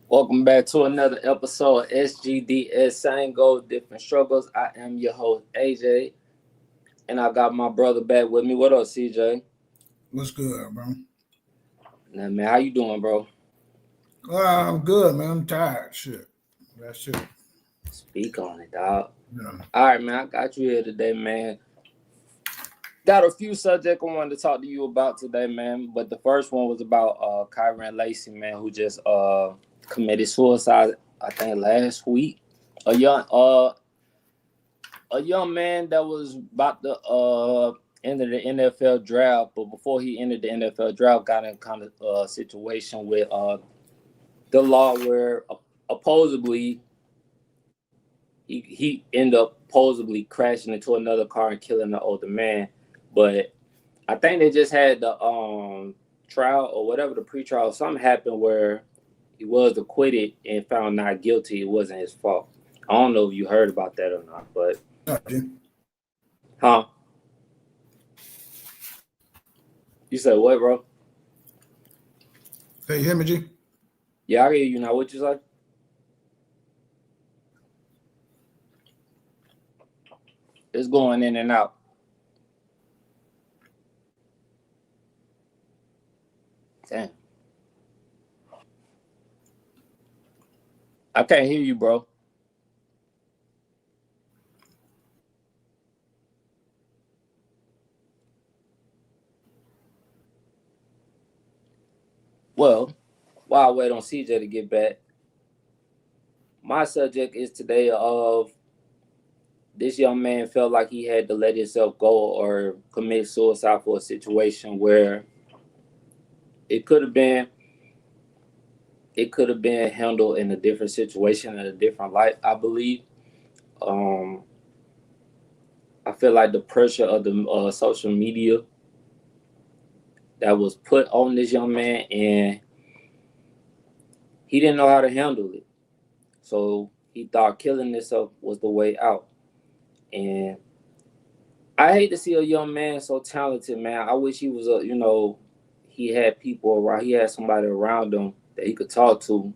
Welcome back to another episode of SGDS Same Goals, Different Struggles. I am your host, AJ, and I got my brother back with me. What up, CJ? What's good, bro? Nah, man, how you doing, bro? I'm good, man. I'm tired. Shit. That's it. Speak on it, dog. Yeah. All right, man, I got you here today, man. Got a few subjects I wanted to talk to you about today, man. But the first one was about KYREN Lacy, man, who just committed suicide, I think, last week. A young a young man that was about to enter the NFL draft, but before he entered the NFL draft, got in kind of situation with the law where supposedly he ended up supposedly crashing into another car and killing an older man. But I think they just had the trial or whatever, the pretrial. Something happened where he was acquitted and found not guilty. It wasn't his fault. I don't know if you heard about that or not, but huh? You said what, bro? Hey, hear me, G? Yeah, I hear you now. What you say? It's going in and out. Damn. I can't hear you, bro. Well, while I wait on CJ to get back, my subject is today of this young man felt like he had to let himself go or commit suicide for a situation where it could have been handled in a different situation in a different light, I believe. Um, I feel like the pressure of the social media that was put on this young man, and he didn't know how to handle it. So he thought killing himself was the way out. And I hate to see a young man so talented, man. I wish he was he had people around, he had somebody around him that he could talk to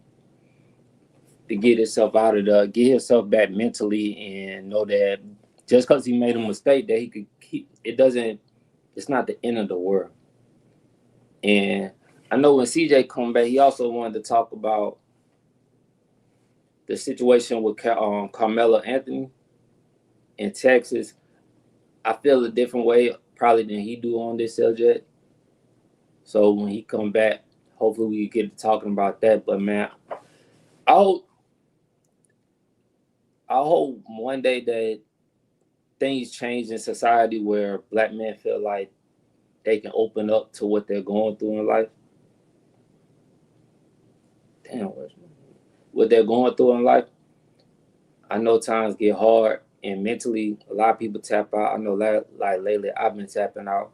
get himself out of get himself back mentally and know that just because he made a mistake that he could keep it's not the end of the world. And I know when CJ come back, he also wanted to talk about the situation with Carmelo Anthony in Texas. I feel a different way probably than he do on this subject. So when he come back, hopefully we get to talking about that. But man, I hope one day that things change in society where black men feel like they can open up to what they're going through in life. Damn, what they're going through in life. I know times get hard and mentally a lot of people tap out. I know like lately I've been tapping out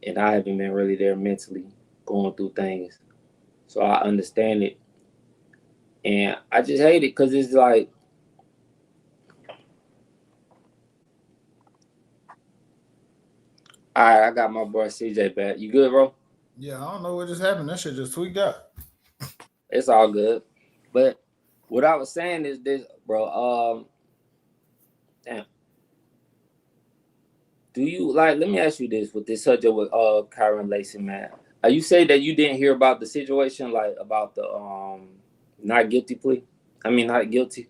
and I haven't been really there mentally going through things. So I understand it. And I just hate it because it's like, all right, I got my boy CJ back. You good, bro? Yeah, I don't know what just happened. That shit just tweaked out. It's all good. But what I was saying is this, bro. Damn. Do you like? Let me ask you this with this subject with KYREN Lacy, man. You say that you didn't hear about the situation, like about the not guilty plea. I mean, not guilty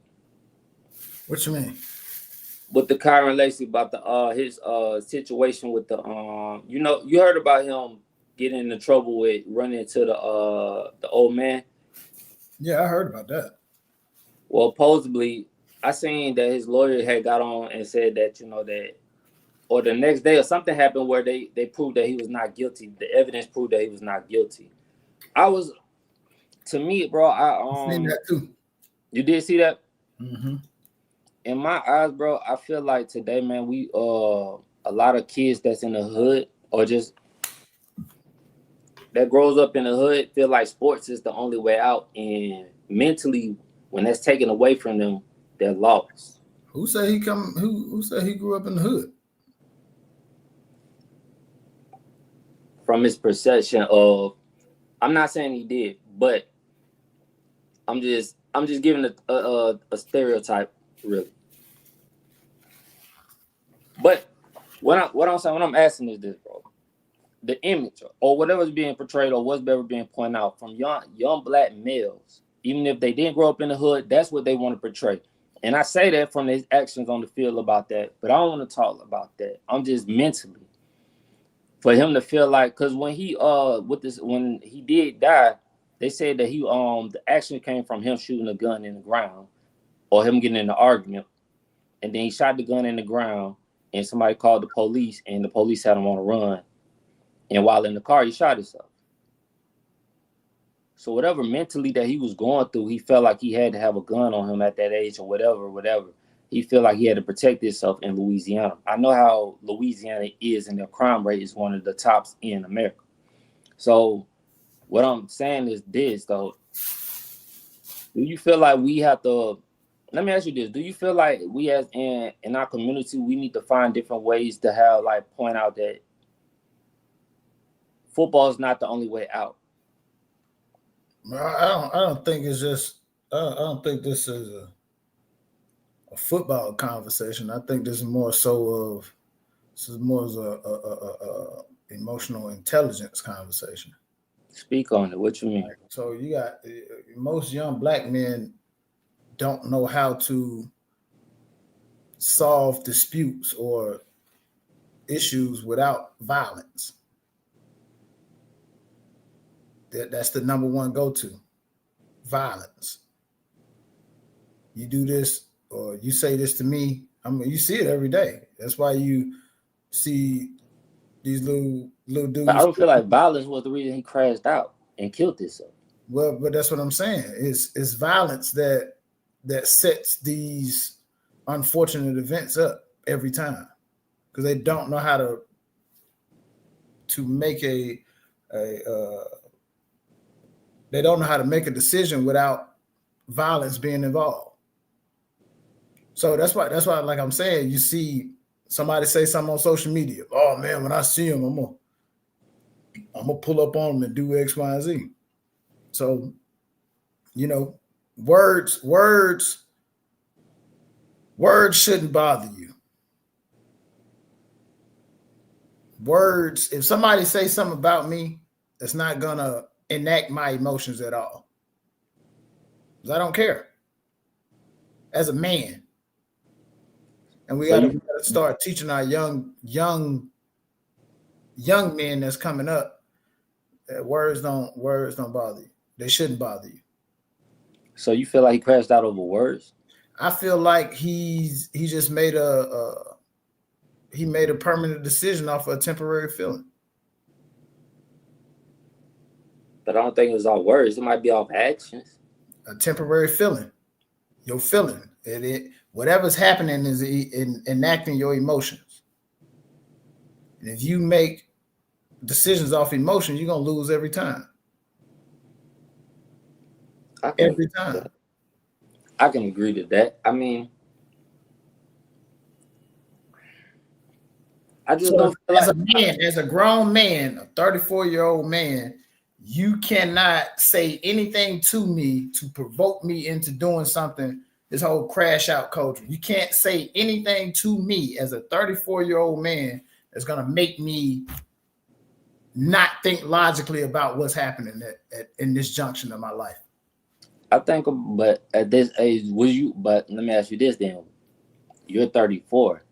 What you mean? with the KYREN Lacy about the his situation with the you heard about him getting into trouble with running into the old man. Yeah, I heard about that. Well, supposedly, I seen that his lawyer had got on and said that that, or the next day or something happened where they proved that he was not guilty. The evidence proved that he was not guilty. I was to me, bro. I seen that too. You did see that? Mm-hmm. In my eyes, bro. I feel like today, man, we a lot of kids that's in the hood or just that grows up in the hood feel like sports is the only way out, and mentally, when that's taken away from them, they're lost. Who said he come? Who said he grew up in the hood? From his perception of, I'm not saying he did, but I'm just giving a stereotype, really. But what I'm saying, what I'm asking is this, bro. The image or whatever's being portrayed or what's ever being pointed out from young black males, even if they didn't grow up in the hood, that's what they want to portray. And I say that from his actions on the field about that, but I don't want to talk about that. I'm just mentally for him to feel like, because when when he did die, they said that the action came from him shooting a gun in the ground or him getting in an argument, and then he shot the gun in the ground, and somebody called the police, and the police had him on a run. And while in the car, he shot himself. So whatever mentally that he was going through, he felt like he had to have a gun on him at that age or whatever. He felt like he had to protect himself in Louisiana. I know how Louisiana is, and their crime rate is one of the tops in America. So what I'm saying is this, though. Do you feel like we have to, let me ask you this. Do you feel like we as in our community, we need to find different ways to have, like, point out that football is not the only way out? I don't think it's just. I don't think this is a football conversation. I think this is more of a emotional intelligence conversation. Speak on it. What you mean? So you got most young black men don't know how to solve disputes or issues without violence. That's the number one go-to. Violence. You do this or you say this to me. I mean, you see it every day. That's why you see these little dudes. But I don't feel like violence was the reason he crashed out and killed himself. Well, but that's what I'm saying. It's violence that sets these unfortunate events up every time because they don't know how to make they don't know how to make a decision without violence being involved. So that's why like I'm saying, you see somebody say something on social media. Oh man, when I see him, I'm gonna pull up on him and do X, Y, and Z. So, words shouldn't bother you. Words, if somebody say something about me, it's not gonna enact my emotions at all. Because I don't care. As a man. And we gotta start teaching our young men that's coming up that words don't bother you. They shouldn't bother you. So you feel like he crashed out over words? I feel like he just made a permanent decision off of a temporary feeling. But I don't think it was all words. It might be off actions. A temporary feeling. Your feeling. Whatever's happening is enacting your emotions. And if you make decisions off emotion, you're going to lose every time. Every time. I can agree to that. I mean, I just don't feel as a man, as a grown man, a 34-year-old man, you cannot say anything to me to provoke me into doing something. This whole crash out culture. You can't say anything to me as a 34-year-old man that's going to make me not think logically about what's happening in this junction of my life. I think, but at this age, but let me ask you this then. You're 34.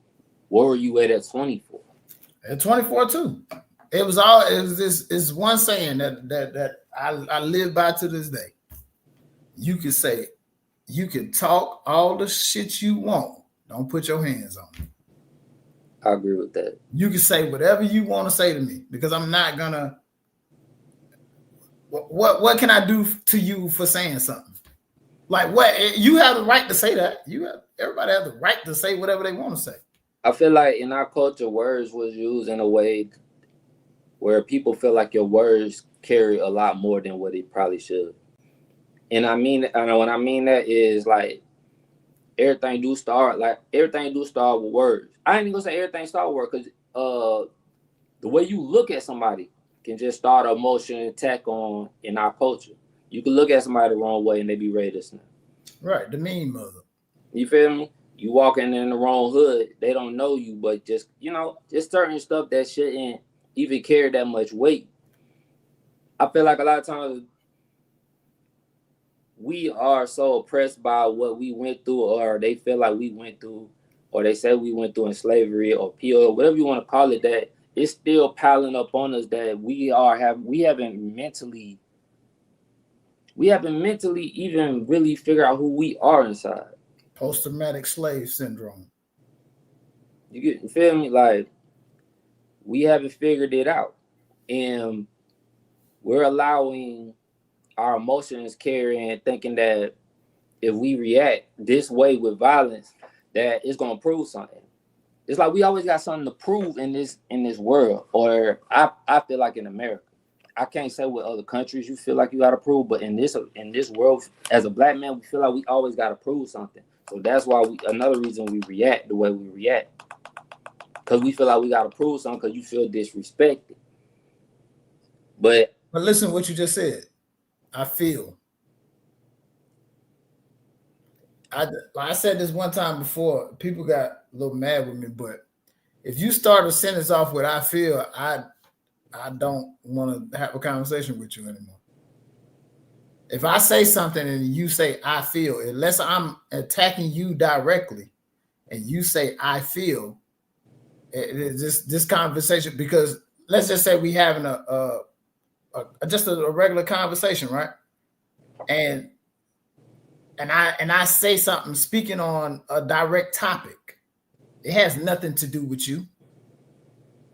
Where were you at 24? At 24 too. It was this one saying that I live by to this day. You can say, you can talk all the shit you want. Don't put your hands on me. I agree with that. You can say whatever you want to say to me because I'm not gonna. What can I do to you for saying something? Like what? You have the right to say that. Everybody has the right to say whatever they want to say. I feel like in our culture, words was used in a way where people feel like your words carry a lot more than what it probably should. And I mean, when I mean that is like everything do start with words. I ain't even gonna say everything start with words because the way you look at somebody can just start an emotion attack on in our culture. You can look at somebody the wrong way and they be ready to snap. Right, the mean mother. You feel me? You walking in the wrong hood, they don't know you, but just, just certain stuff that shouldn't even carry that much weight. I feel like a lot of times we are so oppressed by what we went through, or they feel like we went through, or they say we went through in slavery or PO, whatever you want to call it, that it's still piling up on us that we haven't mentally even really figured out who we are inside. Post-traumatic slave syndrome. You feel me? Like, we haven't figured it out. And we're allowing our emotions carrying, thinking that if we react this way with violence, that it's gonna prove something. It's like we always got something to prove in this world, or I feel like in America. I can't say what other countries you feel like you gotta prove, but in this world, as a black man, we feel like we always gotta prove something. So that's why another reason we react the way we react, because we feel like we gotta prove something because you feel disrespected. But listen to what you just said. I feel. I said this one time before. People got a little mad with me, but if you start a sentence off with "I feel," I don't want to have a conversation with you anymore. If I say something and you say "I feel," unless I'm attacking you directly, and you say "I feel," this conversation, because let's just say we having just a regular conversation, right? And I say something speaking on a direct topic. It has nothing to do with you.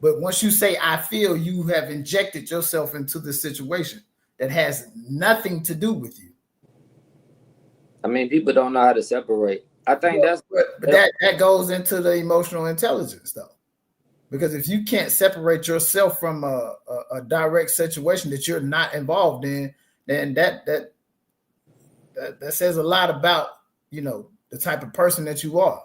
But once you say "I feel," you have injected yourself into the situation that has nothing to do with you. I mean, people don't know how to separate. I think that goes into the emotional intelligence, though. Because if you can't separate yourself from a direct situation that you're not involved in, then that says a lot about, the type of person that you are.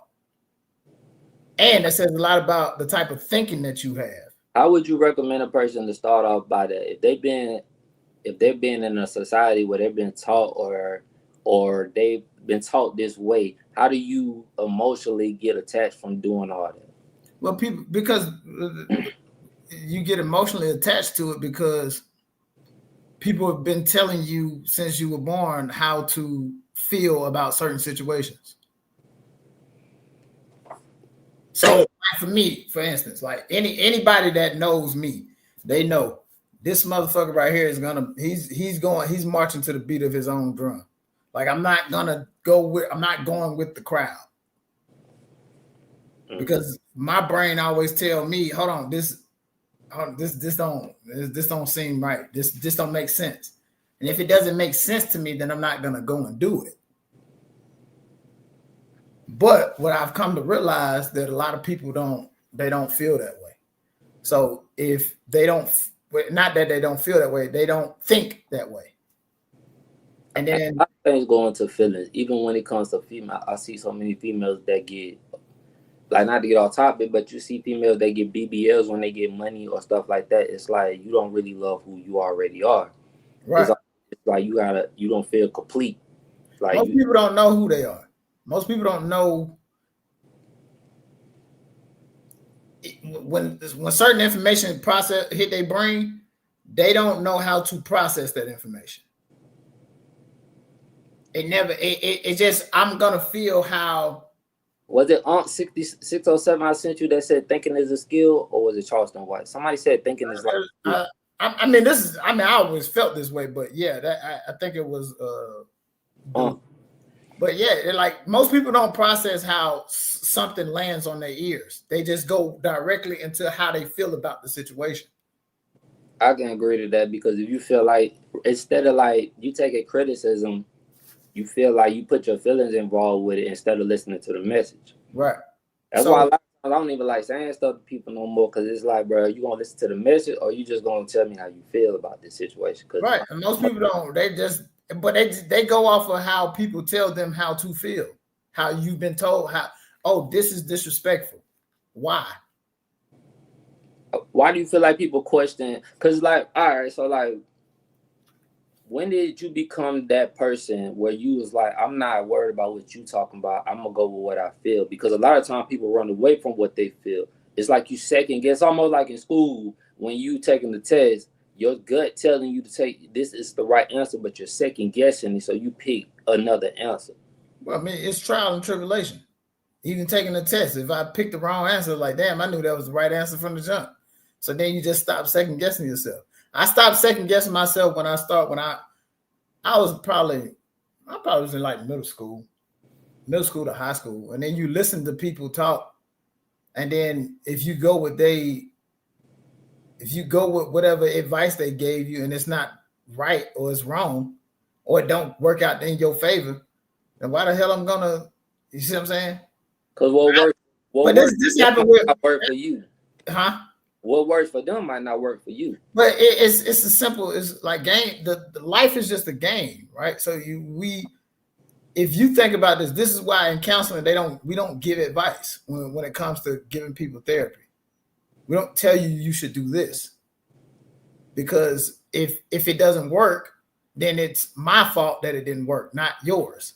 And that says a lot about the type of thinking that you have. How would you recommend a person to start off by that? If they've been in a society where they've been taught or they've been taught this way, how do you emotionally get attached from doing all that? Well, because you get emotionally attached to it because people have been telling you since you were born how to feel about certain situations. So for me, for instance, like anybody that knows me, they know this motherfucker right here is he's marching to the beat of his own drum. Like I'm not going with the crowd. Because my brain always tell me, hold on, this don't seem right. This don't make sense. And if it doesn't make sense to me, then I'm not gonna go and do it. But what I've come to realize that a lot of people don't feel that way. So if they don't, not that they don't feel that way, they don't think that way. And then things go into feelings. Even when it comes to female, I see so many females that get, like, not to get off topic, but you see females that get BBLs when they get money or stuff like that. It's like you don't really love who you already are. Right. It's like you don't feel complete. Like most people don't know who they are. Most people don't know when certain information hit their brain, they don't know how to process that information. It just, I'm gonna feel how. Was it Aunt 607 I sent you that said thinking is a skill, or was it Charleston White? Somebody said thinking is like. I always felt this way, but yeah, I think it was. But yeah, like most people don't process how something lands on their ears. They just go directly into how they feel about the situation. I can agree to that, because if you feel like, instead of like you take a criticism, you feel like you put your feelings involved with it instead of listening to the message. Right. That's why a lot of times I don't even like saying stuff to people no more, because it's like, bro, you gonna listen to the message or you just gonna tell me how you feel about this situation? Right. And most people don't. They go off of how people tell them how to feel, how you've been told this is disrespectful. Why? Why do you feel like people question? Because, like, all right, so like when did you become that person where you was like, I'm not worried about what you talking about. I'm gonna go with what I feel, because a lot of times people run away from what they feel. It's like you second guess, almost like in school when you taking the test, your gut telling you to take this is the right answer, but you're second guessing it, so you pick another answer. Well, I mean, it's trial and tribulation. Even taking a test, if I picked the wrong answer, like, damn, I knew that was the right answer from the jump. So then you just stop second guessing yourself. I stopped second guessing myself when I was probably was in like middle school to high school. And then you listen to people talk. And then if you go with whatever advice they gave you and it's not right or it's wrong or it don't work out in your favor, then why the hell I'm gonna, you see what I'm saying? Because what works this happened with work for you. Huh? What works for them might not work for you. But it's as simple as like game. The life is just a game, right? So if you think about this is why in counseling we don't give advice when it comes to giving people therapy. We don't tell you should do this, because if it doesn't work, then it's my fault that it didn't work, not yours.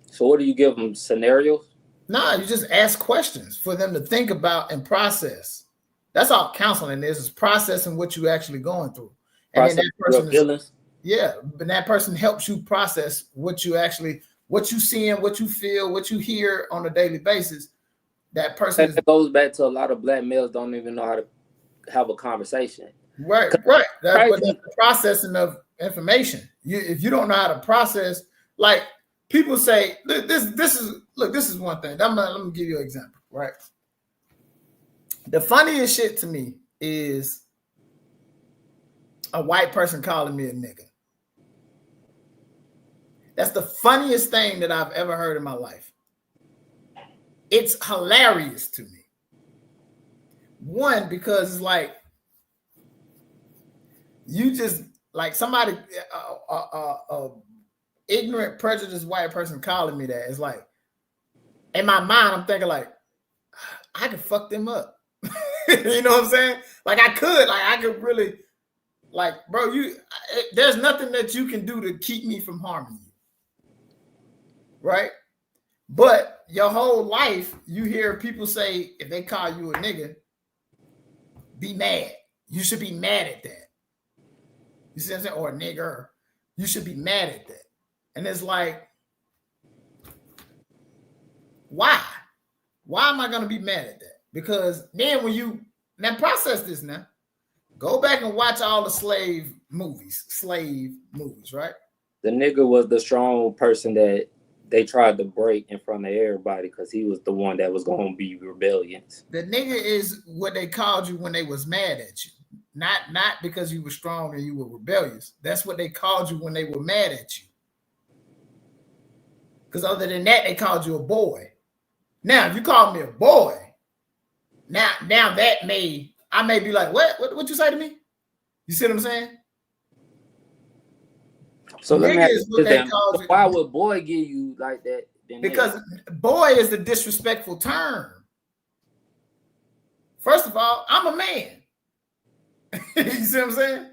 So what do you give them, scenarios? No, you just ask questions for them to think about and process. That's all counseling is processing what you're actually going through. And then that person but that person helps you process what you seeing, what you feel, what you hear on a daily basis. That person goes back to a lot of black males don't even know how to have a conversation. Right. That's the processing of information. If you don't know how to process, like people say, this is one thing. Let me give you an example, right? The funniest shit to me is a white person calling me a nigga. That's the funniest thing that I've ever heard in my life. It's hilarious to me. One, because it's like, you just like somebody, ignorant, prejudiced white person calling me that. It's like, in my mind, I'm thinking like, I could fuck them up. You know what I'm saying? Like I could really, like, bro, there's nothing that you can do to keep me from harming you. Right? But your whole life, you hear people say, if they call you a nigga, be mad. You should be mad at that. You see what I'm saying? Or a nigger. You should be mad at that. And it's like, why? Why am I going to be mad at that? Because then now process this now. Go back and watch all the slave movies, right? The nigga was the strong person that they tried to break in front of everybody because he was the one that was going to be rebellious. The nigga is what they called you when they was mad at you. Not because you were strong and you were rebellious. That's what they called you when they were mad at you. Because other than that, they called you a boy. Now, if you call me a boy, now that I may be like, what you say to me? You see what I'm saying? So let me ask you this, why would boy give you like that? Because boy is the disrespectful term. First of all, I'm a man. You see what I'm saying?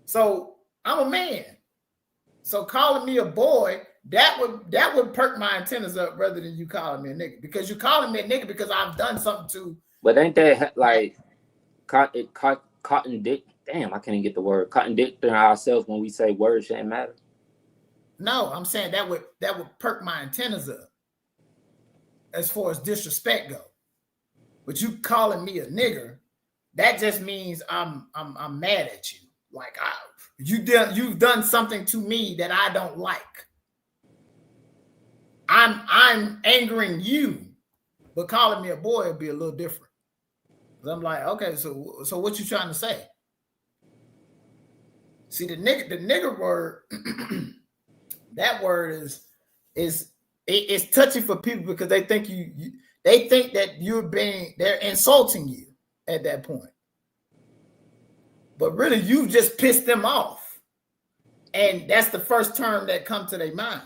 So I'm a man. So calling me a boy, that would perk my antennas up rather than you calling me a nigga. Because you're calling me a nigga because I've done something to. But ain't that like cotton dick? Damn, I can't even get the word. Cotton dick to ourselves when we say words shouldn't matter. No, I'm saying that would perk my antennas up as far as disrespect go. But you calling me a nigger, that just means I'm mad at you. Like you've done something to me that I don't like. I'm angering you, but calling me a boy would be a little different. I'm like, okay, so what you trying to say? See, the nigger word, that word is touchy for people because they think they think that they're insulting you at that point. But really, you just pissed them off. And that's the first term that comes to their mind.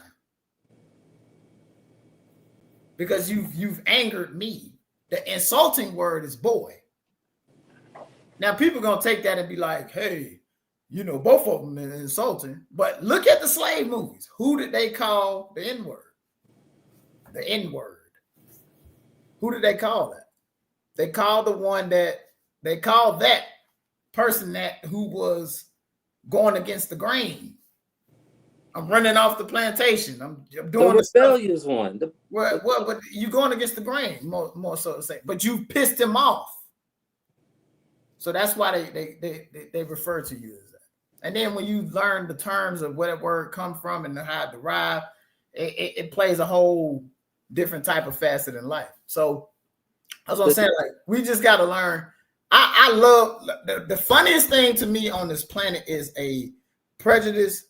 Because you've angered me. The insulting word is boy. Now, people are going to take that and be like, hey, You know, both of them are insulting. But look at the slave movies. Who did they call the N-word? The N-word. Who did they call that? They called that person that who was going against the grain. I'm running off the plantation. I'm doing the rebellious one. What you going against the grain, more so to say. But you pissed him off. So that's why they refer to you as that. And then when you learn the terms of where that word come from and how it derived, it plays a whole different type of facet in life. So that's what I'm saying. Like, we just got to learn. I love the funniest thing to me on this planet is a prejudiced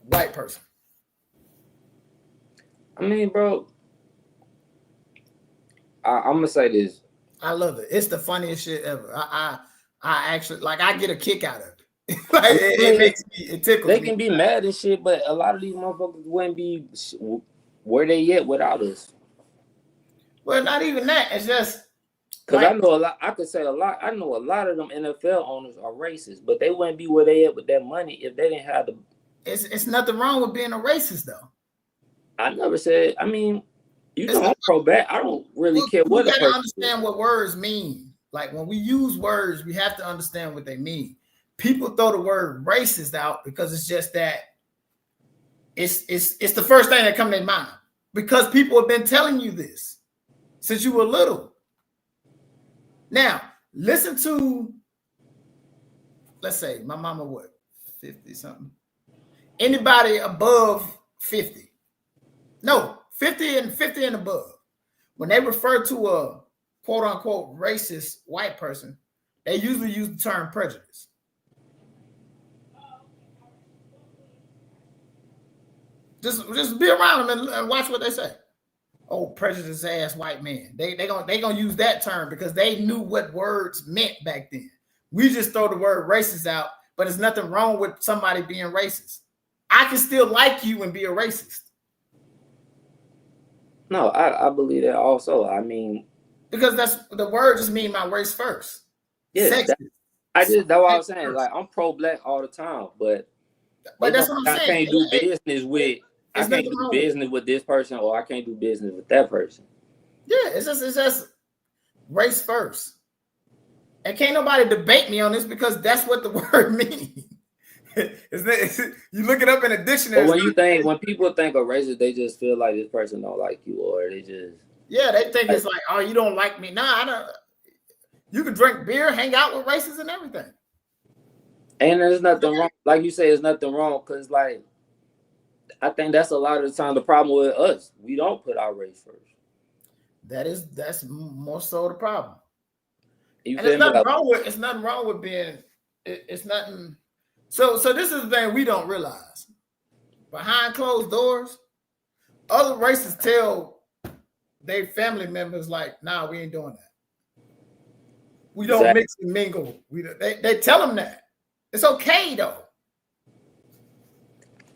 white person. I mean, bro, I'm gonna say this. I love it. It's the funniest shit ever. I actually, like, I get a kick out of it. Like, it makes me, it tickles me. They can be mad and shit, but a lot of these motherfuckers wouldn't be where they at without us. Well, not even that. It's just because like, I know a lot. I could say a lot. I know a lot of them NFL owners are racist, but they wouldn't be where they at with that money if they didn't have the. It's nothing wrong with being a racist, though. I never said. I mean, you know, I'm pro-black. I don't really care what. We gotta understand what words mean. Like, when we use words, we have to understand what they mean. People throw the word racist out because it's just that it's the first thing that comes to their mind, because people have been telling you this since you were little. Now, listen to, let's say my mama, what, 50 something? Anybody above 50? No, 50 and above. When they refer to a quote unquote racist white person, they usually use the term prejudice. Just be around them and watch what they say. Oh, prejudiced ass white man. They gonna use that term because they knew what words meant back then. We just throw the word racist out, but there's nothing wrong with somebody being racist. I can still like you and be a racist. No, I believe that also. I mean, because that's the word just mean my race first. Yeah, that's what I was saying. Like, I'm pro-black all the time, but that's what I'm saying. I can't do business with. I can't do business with this person, or I can't do business with that person. Yeah, it's just race first. And can't nobody debate me on this because that's what the word means. You look it up in a dictionary. But when people think of racist, they just feel like this person don't like you, or they just they think it's like, oh, you don't like me. Nah, I don't. You can drink beer, hang out with racists and everything. And there's nothing wrong. Like you say, there's nothing wrong because, like, I think that's a lot of the time the problem with us. We don't put our race first. That's more so the problem. And it's nothing wrong with being. It's nothing. So this is the thing we don't realize. Behind closed doors, other races tell their family members, like, nah, we ain't doing that. We don't mix and mingle. They tell them that. It's okay though.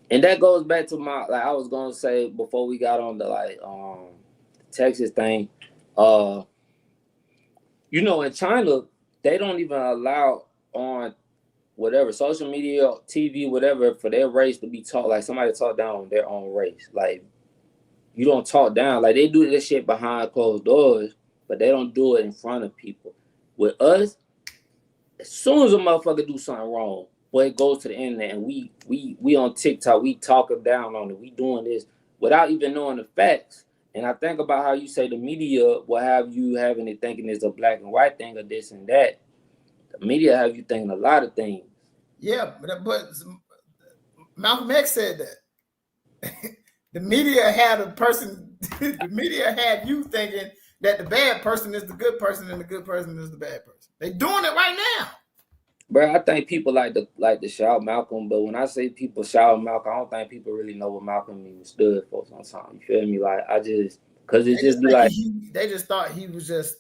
And that goes back to my, like I was gonna say before we got on the Texas thing. You know, in China, they don't even allow on whatever social media, TV, whatever, for their race to be taught, like somebody talk down on their own race. Like, you don't talk down. Like, they do this shit behind closed doors, but they don't do it in front of people. With us, as soon as a motherfucker do something wrong, boy, it goes to the internet, and we on TikTok, we talking down on it. We doing this without even knowing the facts. And I think about how you say the media will have you having it thinking it's a black and white thing or this and that. The media have you thinking a lot of things. Yeah, but Malcolm X said that. The media had a person, the media had you thinking that the bad person is the good person and the good person is the bad person. They're doing it right now. Bro, I think people like to shout Malcolm, but when I say people shout Malcolm, I don't think people really know what Malcolm even stood for sometimes. You feel me? Like, because it's just be like they just thought he was just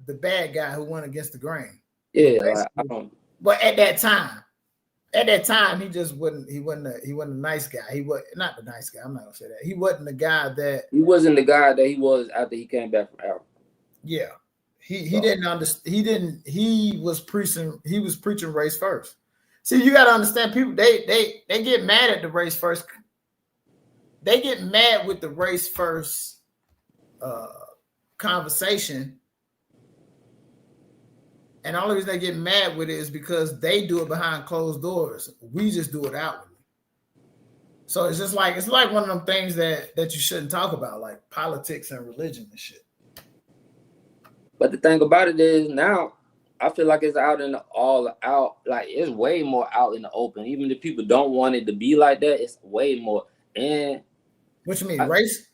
the bad guy who went against the grain. Yeah, like, I don't. But at that time, he just wasn't. He wasn't a nice guy. He was not the nice guy. I'm not gonna say that. He wasn't the guy that. He wasn't the guy that he was after he came back from Africa. Yeah. He didn't understand. He was preaching race first. See, you got to understand, people, they get mad at the race first. They get mad with the race first conversation. And the only reason they get mad with it is because they do it behind closed doors. We just do it outwardly. So it's like one of them things that you shouldn't talk about, like politics and religion and shit. But the thing about it is now, I feel like it's out in the all out, like it's way more out in the open. Even if people don't want it to be like that, it's way more. And what you mean, race?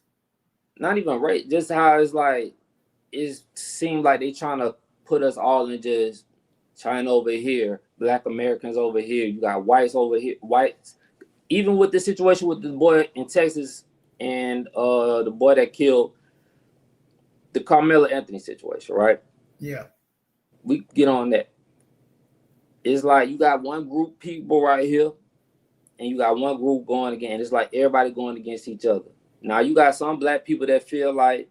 Not even race, just how it's like it seems like they trying to put us all in just China over here, Black Americans over here, you got whites over here, whites. Even with the situation with the boy in Texas and the boy that killed the Carmelo Anthony situation, right? Yeah. We get on that. It's like you got one group people right here, and you got one group going again. It's like everybody going against each other. Now you got some black people that feel like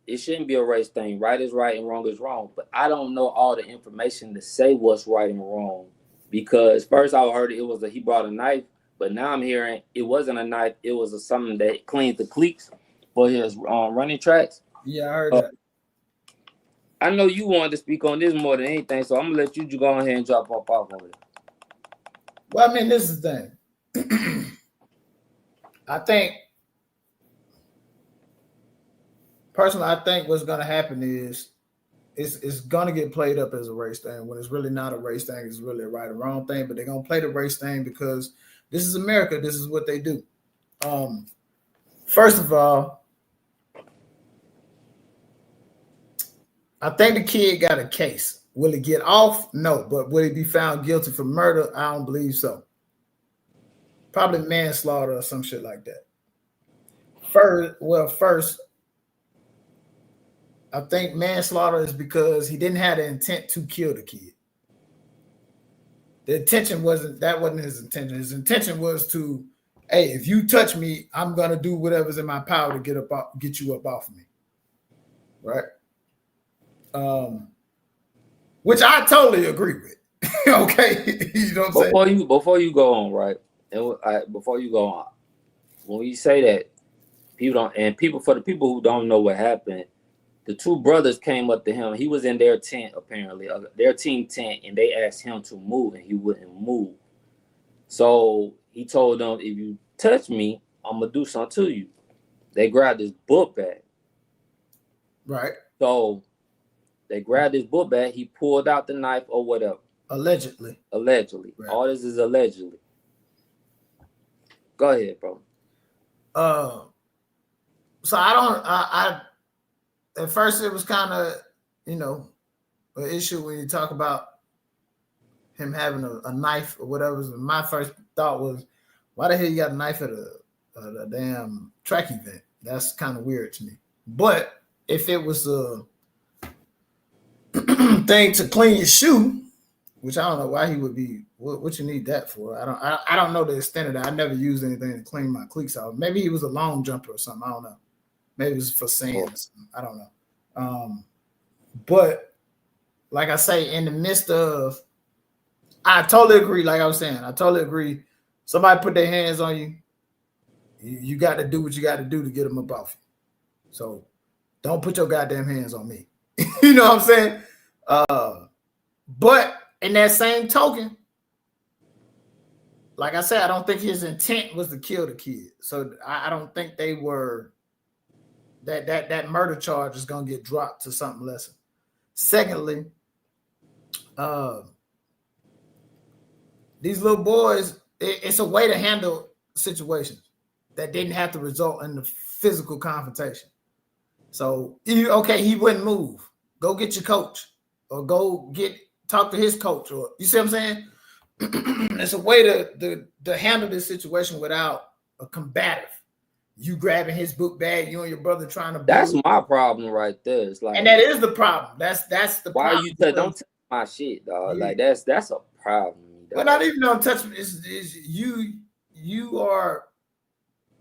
it shouldn't be a race thing. Right is right and wrong is wrong. But I don't know all the information to say what's right and wrong. Because first I heard it was he brought a knife, but now I'm hearing it wasn't a knife. It was something that cleaned the cleats for his running tracks. Yeah, I heard that. I know you wanted to speak on this more than anything, so I'm gonna let you go ahead and drop off of it. Well, I mean, this is the thing. I think personally, I think what's gonna happen is it's gonna get played up as a race thing when it's really not a race thing. It's really a right or wrong thing, but they're gonna play the race thing because this is America. This is what they do. First of all, I think the kid got a case. Will he get off? No, but will he be found guilty for murder? I don't believe so. Probably manslaughter or some shit like that. First, I think manslaughter is because he didn't have the intent to kill the kid. The intention wasn't his intention. His intention was to, hey, if you touch me, I'm gonna do whatever's in my power to get you up off of me. Right? Which I totally agree with. Okay. You know what I'm saying? Before you go on, right? Before you go on, when you say that, for the people who don't know what happened, the two brothers came up to him. He was in their tent, apparently, their team tent, and they asked him to move, and he wouldn't move. So he told them, if you touch me, I'm going to do something to you. They grabbed his book bag. Right. So they grabbed his book bag. He pulled out the knife or whatever. Allegedly. Right. All this is allegedly. Go ahead, bro. So I at first it was kind of, an issue when you talk about him having a knife or whatever. My first thought was, why the hell you got a knife at a damn track event? That's kind of weird to me. But if it was a thing to clean your shoe, which I don't know why he would be, what you need that for? I don't know the extent of that. I never used anything to clean my cleats off. Maybe he was a long jumper or something. I don't know. Maybe it was for sand. I don't know. But like I say, in the midst of, I totally agree. Like I was saying, I totally agree. Somebody put their hands on you. You got to do what you got to do to get them up off you. So don't put your goddamn hands on me. You know what I'm saying? But in that same token, like I said, I don't think his intent was to kill the kid. So I don't think they were, that murder charge is going to get dropped to something lesser. Secondly, these little boys, it's a way to handle situations that didn't have to result in the physical confrontation. So, he wouldn't move. Go get your coach or talk to his coach, or you see what I'm saying? It's a way to handle this situation without a combative. You grabbing his book bag, you and your brother trying to. That's my problem right there. It's like, and that is the problem. That's the why problem. You don't touch my shit, dog. Like that's a problem. But not even on touch.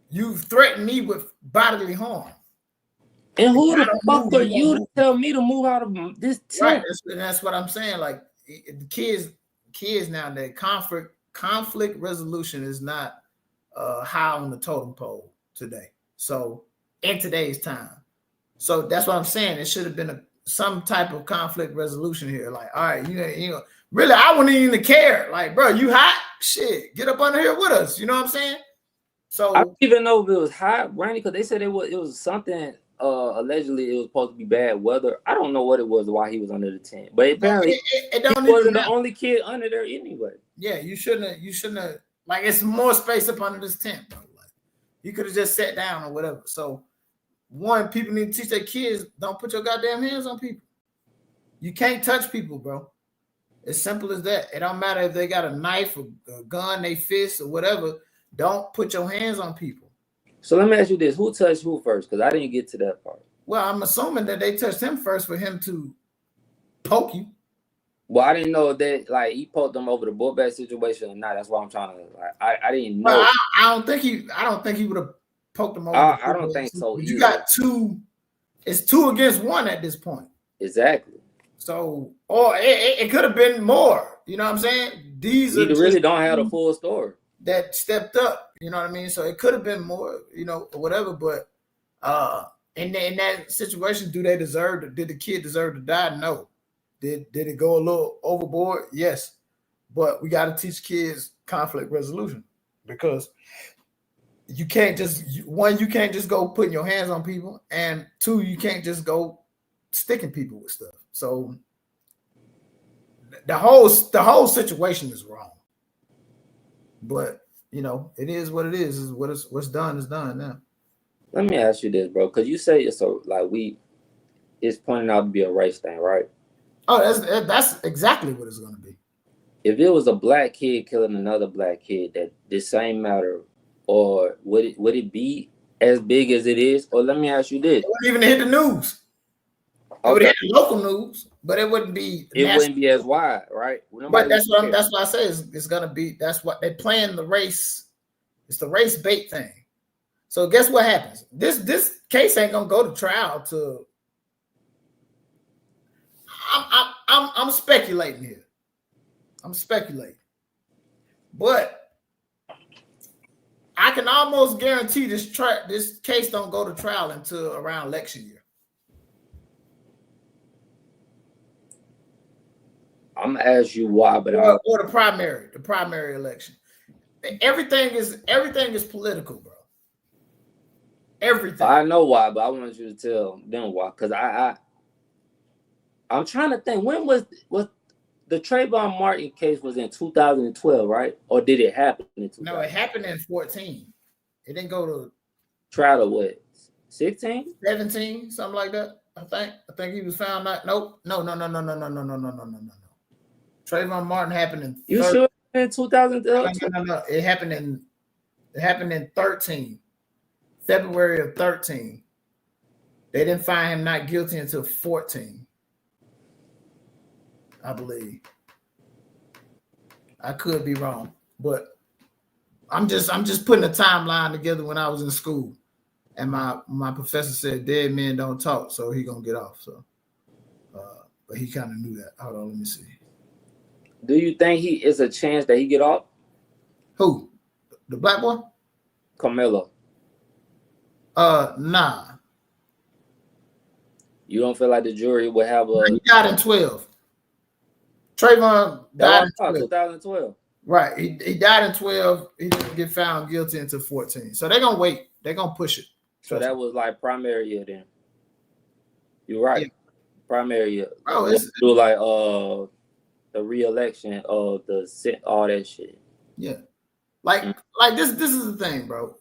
You've threatened me with bodily harm. And who the fuck are you to tell me to move out of this tent? Right, that's what I'm saying. Like the kids kids now that conflict resolution is not high on the totem pole today. So in today's time, so that's what I'm saying. It should have been some type of conflict resolution here. Like, all right, you know, really, I wouldn't even care. Like, bro, you hot? Shit, get up under here with us. You know what I'm saying? So I don't even know if it was hot, Randy, because they said it was something. Allegedly, it was supposed to be bad weather. I don't know what it was why he was under the tent, but apparently it don't he wasn't even the only kid under there anyway. Yeah, you shouldn't have. Like, it's more space up under this tent, bro. Like, you could have just sat down or whatever. So, one, people need to teach their kids, don't put your goddamn hands on people. You can't touch people, bro. As simple as that. It don't matter if they got a knife or a gun, they fist or whatever. Don't put your hands on people. So let me ask you this: who touched who first? Because I didn't get to that part. Well, I'm assuming that they touched him first for him to poke you. Well, I didn't know that like he poked them over the book bag situation or not. That's why I'm trying to like I didn't know. Well, I don't think he would have poked them over. I don't think so either. You got two. It's 2 against 1 at this point. Exactly. So, or it could have been more. You know what I'm saying? These you really don't have the full story. That stepped up. You know what I mean? So it could have been more. You know, or whatever. But in that situation, did the kid deserve to die? No. Did it go a little overboard? Yes. But we got to teach kids conflict resolution, because you can't just go putting your hands on people, and 2, you can't just go sticking people with stuff. So the whole situation is wrong. But you know, it is what it is. Is what's done is done now. Let me ask you this, bro, because you say it's it's pointing out to be a race thing, right? Oh, that's exactly what it's going to be. If it was a black kid killing another black kid, that the same matter, or would it be as big as it is? Or let me ask you this: it wouldn't even hit the news. It would hit the local news, but it wouldn't be. It wouldn't be as wide, right? But that's what I say. It's going to be. That's what they're playing the race. It's the race bait thing. So guess what happens? This case ain't gonna go to trial to. I'm speculating here. I'm speculating, but I can almost guarantee this case don't go to trial until around election year. I'm gonna ask you why, but or the primary election. Everything is political, bro. Everything. I know why, but I want you to tell them why, because I'm trying to think, when was the Trayvon Martin case was in 2012, right? Or did it happen in 2012? No, it happened in 14. It didn't go to trial to what? 16? 17, something like that. I think he was found out. Nope. No. Trayvon Martin happened in. You sure in 2012? No. It happened in 13. February of 13. They didn't find him not guilty until 14. I believe. I could be wrong, but I'm just putting a timeline together when I was in school, and my professor said dead men don't talk, so he gonna get off. So, but he kind of knew that. Hold on, let me see. Do you think he is a chance that he get off? Who? The black boy? Carmelo. Nah. You don't feel like the jury would have a? He died in 12. Trayvon died in 2012. Right. He died in 12. He didn't get found guilty until 14. So they're gonna wait. They're gonna push it. So that was like primary year then. You're right. Yeah. Primary year. Bro, it's do like the re-election of all that shit. Yeah. Like this is the thing, bro.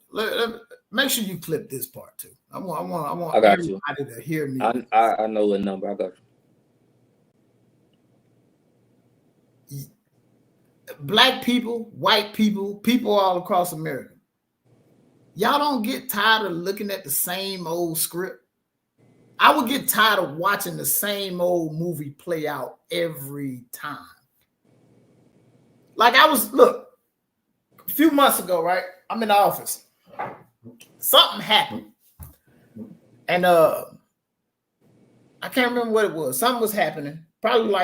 Make sure you clip this part too. I want everybody to hear me. I know what number. I got you. Black people, white people, people all across America. Y'all don't get tired of looking at the same old script. I would get tired of watching the same old movie play out every time. Like look, a few months ago, right? I'm in the office. Something happened. And I can't remember what it was. Something was happening. Probably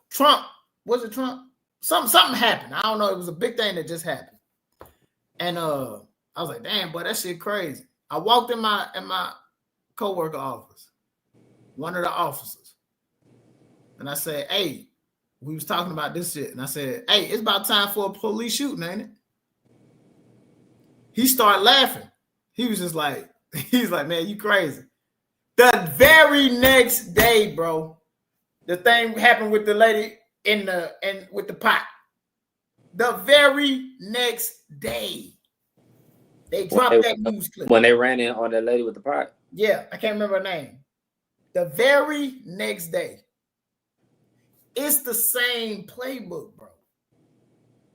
Trump. Was it Trump? something happened. I don't know. It was a big thing that just happened. And I was like, damn, boy, that shit crazy. I walked in my coworker office, one of the officers, and I said, hey, we was talking about this shit. And I said, hey, it's about time for a police shooting, ain't it? He started laughing. He was just like, he's like, man, you crazy. The very next day, bro, the thing happened with the lady with the pot. The very next day, they dropped that news clip. When they ran in on that lady with the pot? Yeah, I can't remember her name. The very next day. It's the same playbook, bro.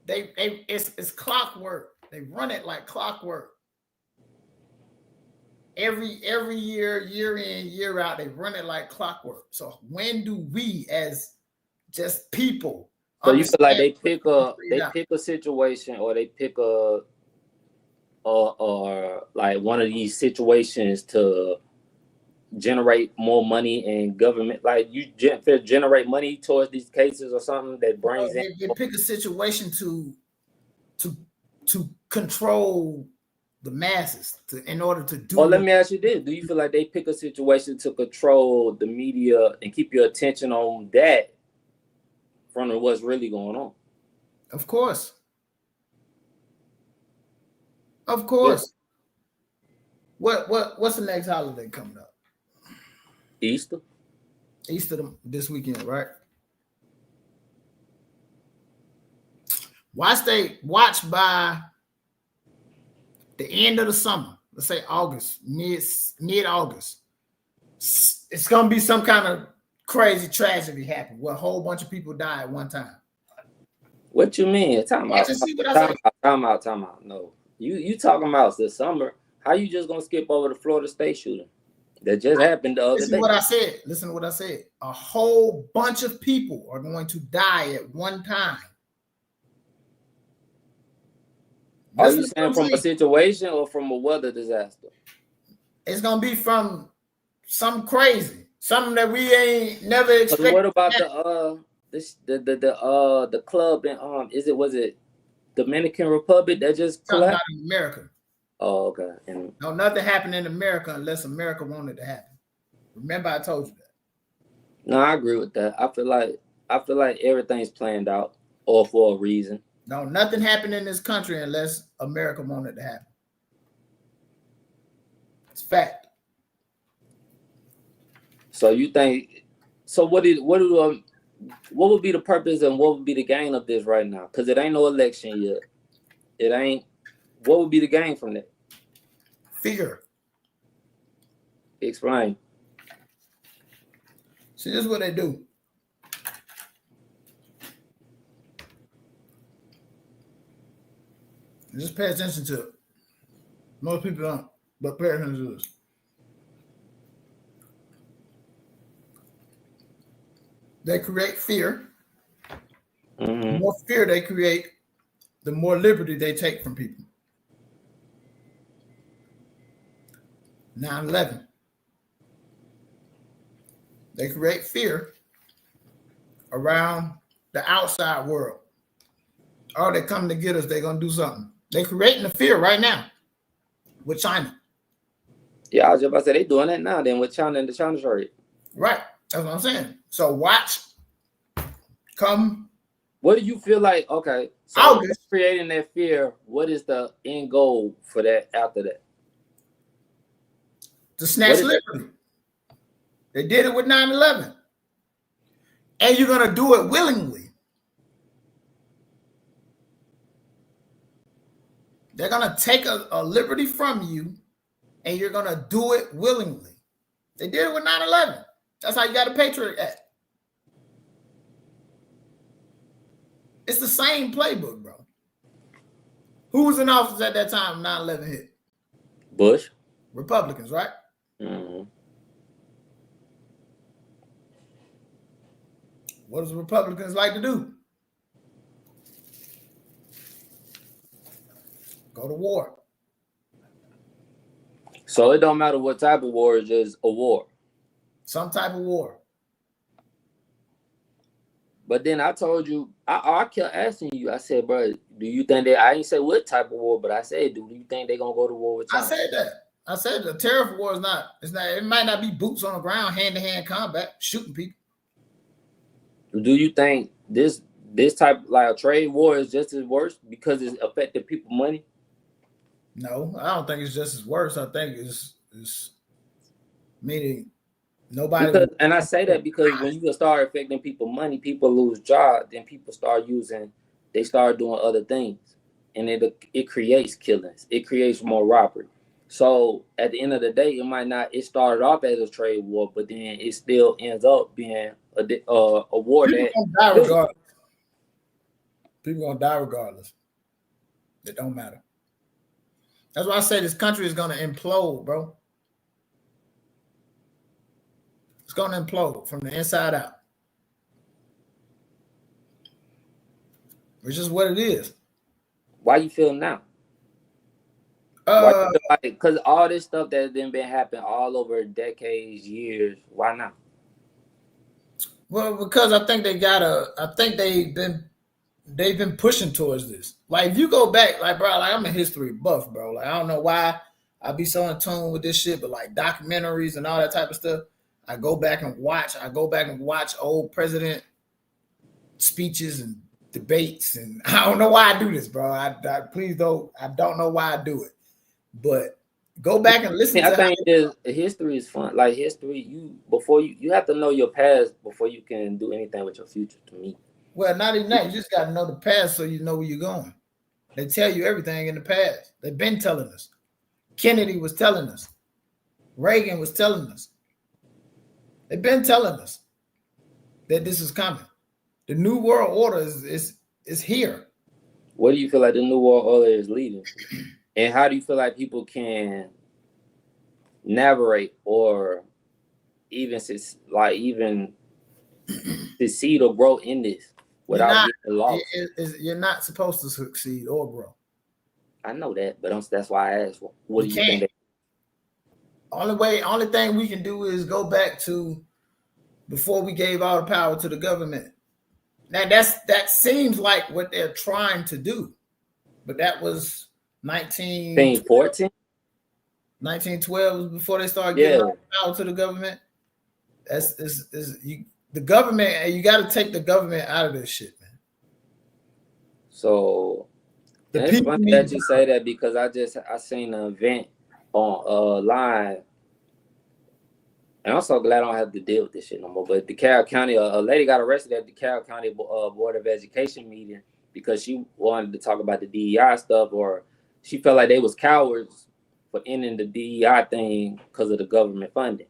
It's clockwork. They run it like clockwork. Every year in, year out, they run it like clockwork. So when do we, as just people, so you feel like they pick a situation, or they pick or like one of these situations to generate more money in government, like you generate money towards these cases or something that brings in? They pick a situation to control the masses in order to do. Well, let me ask you this: do you feel like they pick a situation to control the media and keep your attention on that from what's really going on? Of course. Of course. Yeah. What's the next holiday coming up? Easter this weekend, right? Watch by the end of the summer, let's say August, mid-August. It's gonna be some kind of crazy tragedy happen where a whole bunch of people die at one time. What you mean? Time out. No, you talking about the summer? How you just gonna skip over the Florida State shooting that just happened the other day? Listen to what I said. A whole bunch of people are going to die at one time. Are you saying from a situation or from a weather disaster? It's gonna be from something crazy, something that we ain't never expected. What about the club in was it Dominican Republic that just collapsed? Not in America. Oh, okay. No, nothing happened in America unless America wanted to happen. Remember, I told you that. No, I agree with that. I feel like everything's planned out, or for a reason. No, nothing happened in this country unless America wanted to happen. It's fact. So you think? So what would be the purpose and what would be the gain of this right now? Because it ain't no election yet. It ain't. What would be the gain from that? Fear. Explain. See, this is what they do. Just pay attention to it. Most people don't, but pay attention to this. They create fear. Mm-hmm. The more fear they create, the more liberty they take from people. 9/11. They create fear around the outside world. Oh, they come to get us, they're going to do something. They're creating the fear right now with China. Yeah, I was just about to say, they're doing that now then with China and the China trade. Right. That's what I'm saying. So watch. What do you feel like? Okay. So creating that fear, what is the end goal for that after that? To snatch liberty. They did it with 9/11. And you're going to do it willingly. They're going to take a liberty from you, and you're going to do it willingly. They did it with 9/11. That's how you got a Patriot Act. It's the same playbook, bro. Who was in office at that time 9/11 hit? Bush. Republicans, right? Mm-hmm. What does Republicans like to do? Go to war. So it don't matter what type of war, it's just a war. Some type of war. But then I told you, I kept asking you. I said, bro, do you think that I ain't say what type of war, but I said, do you think they gonna go to war with China? I said that. I said the tariff war is not. It's not. It might not be boots on the ground, hand to hand combat, shooting people. Do you think this type like a trade war is just as worse because it's affecting people money? No, I don't think it's just as worse. I think it's meaning nobody. Because, and I say that because when you start affecting people money, people lose jobs, then people start they start doing other things, and it creates killings, it creates more robbery. So at the end of the day, it started off as a trade war, but then it still ends up being a war people that gonna die regardless. People gonna die regardless. It don't matter. That's why I say this country is gonna implode, bro. It's gonna implode from the inside out. Which is what it is. Why you feel now? Because all this stuff that's been happening all over decades, years. Why not? Well, because I think they've been pushing towards this. Like if you go back, like bro, like I'm a history buff, bro. Like I don't know why I be so in tune with this shit, but like documentaries and all that type of stuff, I go back and watch old president speeches and debates, and I don't know why I do this, bro. I don't know why I do it. But go back and listen. I think history is fun. Like history, you have to know your past before you can do anything with your future. To me, well, not even that. You just got to know the past so you know where you're going. They tell you everything in the past. They've been telling us. Kennedy was telling us. Reagan was telling us. They've been telling us that this is coming. The new world order is here. What do you feel like the new world order is leading? And how do you feel like people can navigate or even succeed or grow in this without getting lost? You're not supposed to succeed or grow. I know that, but that's why I asked. What do you think? Only thing we can do is go back to before we gave all the power to the government. Now that seems like what they're trying to do, but that was 1912 was before they started giving all the power to the government. The government. You got to take the government out of this shit, man. So it's funny that you say that because I seen an event on live, and I'm so glad I don't have to deal with this shit no more. But DeKalb County, a lady got arrested at the DeKalb County Board of Education meeting because she wanted to talk about the DEI stuff, or she felt like they was cowards for ending the DEI thing because of the government funding.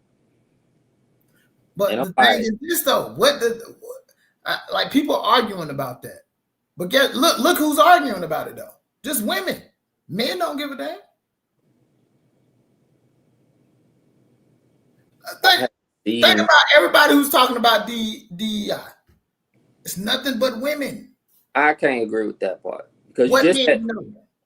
But the thing is this though, like people arguing about that. But look who's arguing about it though. Just women. Men don't give a damn. Think about everybody who's talking about DEI. It's nothing but women. I can't agree with that part because what you just said,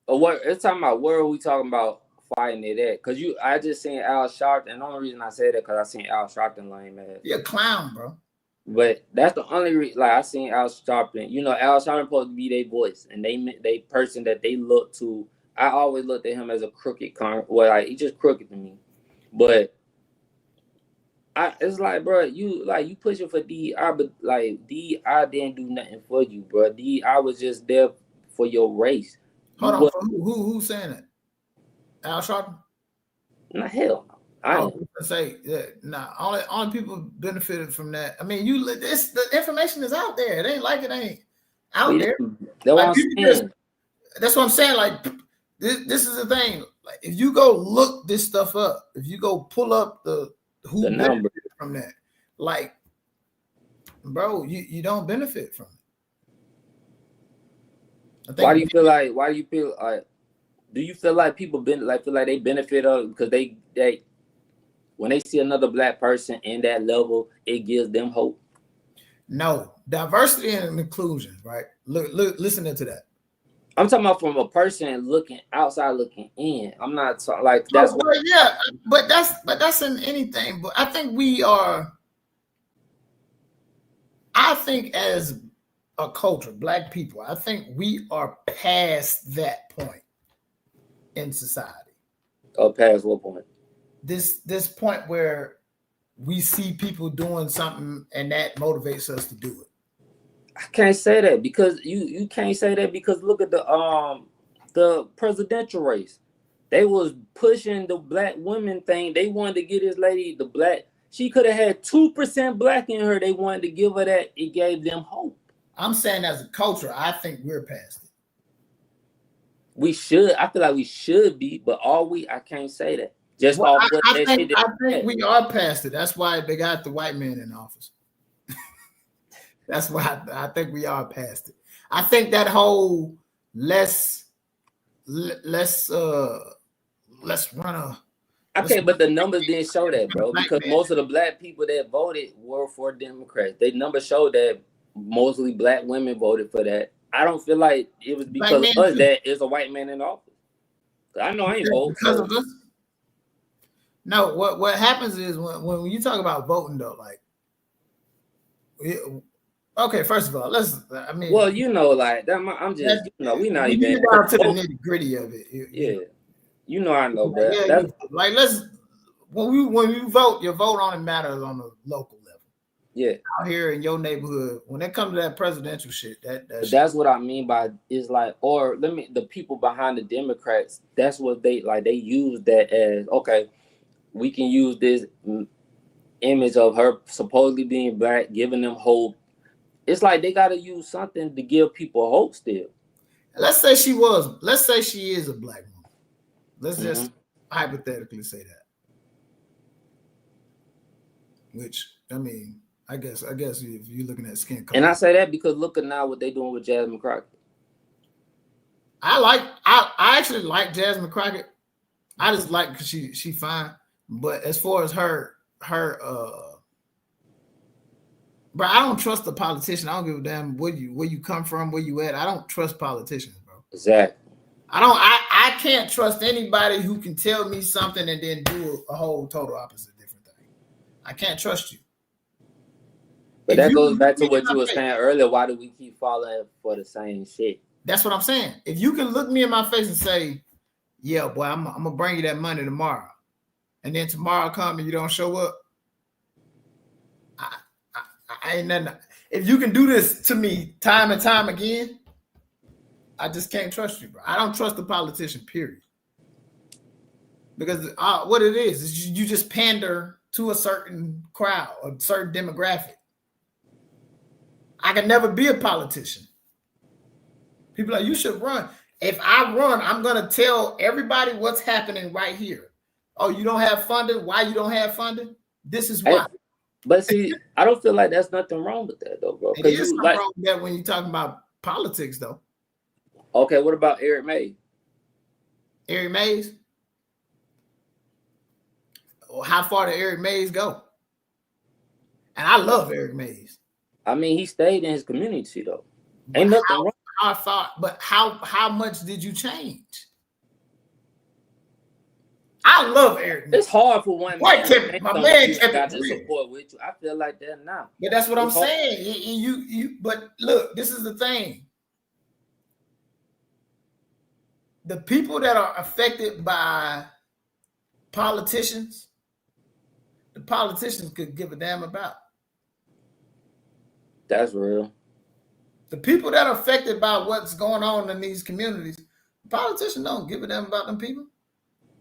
what it's talking about. Where are we talking about fighting it at? Because I just seen Al Sharpton, and the only reason I say that because I seen Al Sharpton lame ass. You're a clown, bro. But that's the only reason. Like I seen Al Sharpton. You know, Al Sharpton supposed to be their voice, and they person that they look to. I always looked at him as a crooked he just crooked to me, but. It's like, bro, you pushing for DEI, but like DEI didn't do nothing for you, bro. DEI was just there for your race. Hold on, who's saying it? Al Sharpton? Nah, hell no. I was gonna say, only people benefited from that. I mean, the information is out there. It ain't like it ain't out there. That's what I'm saying. Like this is the thing. Like if you go look this stuff up, if you go pull up the number from that, like, bro, you don't benefit from it. Why do you feel like? Do you feel like people feel like they benefit of because they when they see another black person in that level, it gives them hope? No, diversity and inclusion, right? Look, listening to that. I'm talking about from a person looking outside, looking in. I'm not talking like that's. But that's in anything. But I think as a culture, black people, I think we are past that point in society. Past what point? This point where we see people doing something and that motivates us to do it. I can't say that because you can't say that because look at the presidential race. They was pushing the black women thing. They wanted to get this lady the black. She could have had 2% black in her. They wanted to give her that. It gave them hope. I'm saying as a culture, I think we're past it. We should. I feel like we should be, but are we? I can't say that. Just well, off what I think we are past it. That's why they got the white man in office. That's why I think we are past it. I think that whole let's run a. Okay, but the numbers didn't show that, bro, because most of the black people that voted were for Democrats. They numbers showed that mostly black women voted for that. I don't feel like it was because of us that it's a white man in office. I know I ain't vote because of us. No, what happens is when you talk about voting though, like, okay, first of all, well, you know, like that. I'm just, you know, we not even down to the nitty gritty of it. Yeah, you know, I know, bro. Yeah, like when we vote, your vote only matters on the local level. Yeah, out here in your neighborhood, when it comes to that presidential shit, that's what I mean by is like, or the people behind the Democrats. That's what they like. They use that as okay. We can use this image of her supposedly being black, giving them hope. It's like they got to use something to give people hope still. Let's say she is a black woman. Let's just hypothetically say that. Like, I mean, I guess if you're looking at skin color. And I say that because look at now what they're doing with Jasmine Crockett. I actually like Jasmine Crockett. I just like because she fine. But as far as her bro, I don't trust the politician. I don't give a damn where you come from, where you at. I don't trust politicians, bro. Exactly. I can't trust anybody who can tell me something and then do a whole total opposite different thing. I can't trust you. But that goes back to what you were saying earlier. Why do we keep falling for the same shit? That's what I'm saying. If you can look me in my face and say, yeah, boy, I'm gonna bring you that money tomorrow, and then tomorrow come and you don't show up, I ain't nothing. If you can do this to me time and time again, I just can't trust you, bro. I don't trust the politician, period. Because what it is you just pander to a certain crowd, a certain demographic. I can never be a politician. People are like, you should run. If I run, I'm going to tell everybody what's happening right here. Oh, you don't have funding? Why you don't have funding? This is why. But see, I don't feel like there's nothing wrong with that, though, bro. It is something wrong with that when you're talking about politics, though. Okay, what about Eric Mays? Eric Mays? How far did Eric Mays go? And I love Eric Mays. I mean, he stayed in his community, though. Ain't nothing wrong. But how much did you change? I love Eric Mays. It's hard for one man. My man kept to support with you. I feel like that now. But that's what I'm saying. But look, this is the thing. The people that are affected by politicians, the politicians could give a damn about. That's real. The people that are affected by what's going on in these communities, politicians don't give a damn about them people.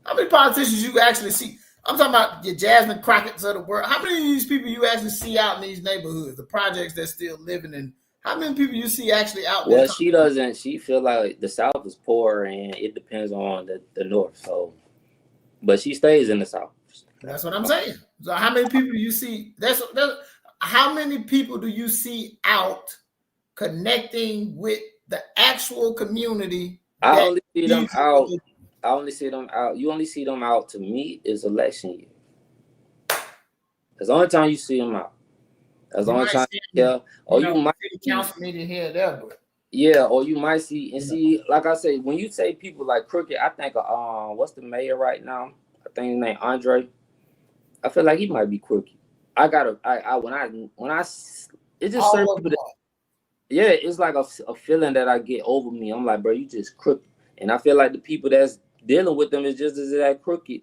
How many politicians you actually see? I'm talking about your Jasmine Crockett's of the world. How many of these people you actually see out in these neighborhoods, the projects that's still living in? How many people you see actually out there? Well, she doesn't. She feel like the South is poor and it depends on the North. So, but she stays in the South. That's what I'm saying. So how many people do you see? How many people do you see out connecting with the actual community? I only see them out. You only see them out to meet is election year. That's the only time you see them out. That's the only time. Yeah. Or you might see council meeting here or there, but yeah, or you might see like I say, when you say people like crooked, I think what's the mayor right now? I think his name Andre. I feel like he might be crooked. It's just certain people that Yeah, it's like a feeling that I get over me. I'm like, bro, you just crooked. And I feel like the people that's dealing with them is just as that crooked.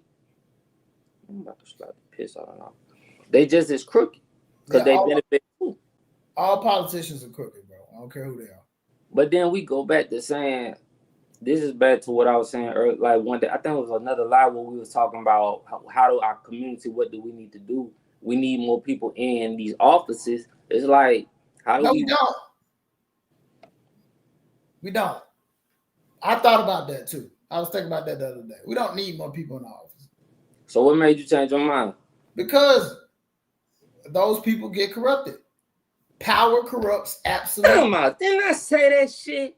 I'm about to start to piss. I don't know. They just as crooked because Yeah, they benefit too. all politicians are crooked, bro. I don't care who they are. But then we go back to saying, this is back to what I was saying earlier. Like one day, I think it was another live where we was talking about how do our community, what do we need to do? We need more people in these offices. It's like, how do No, we we? don't. We don't. I thought about that too. I was thinking about that the other day. We don't need more people in the office. So what made you change your mind? Because those people get corrupted. Power corrupts absolutely. Come on, didn't I say that shit?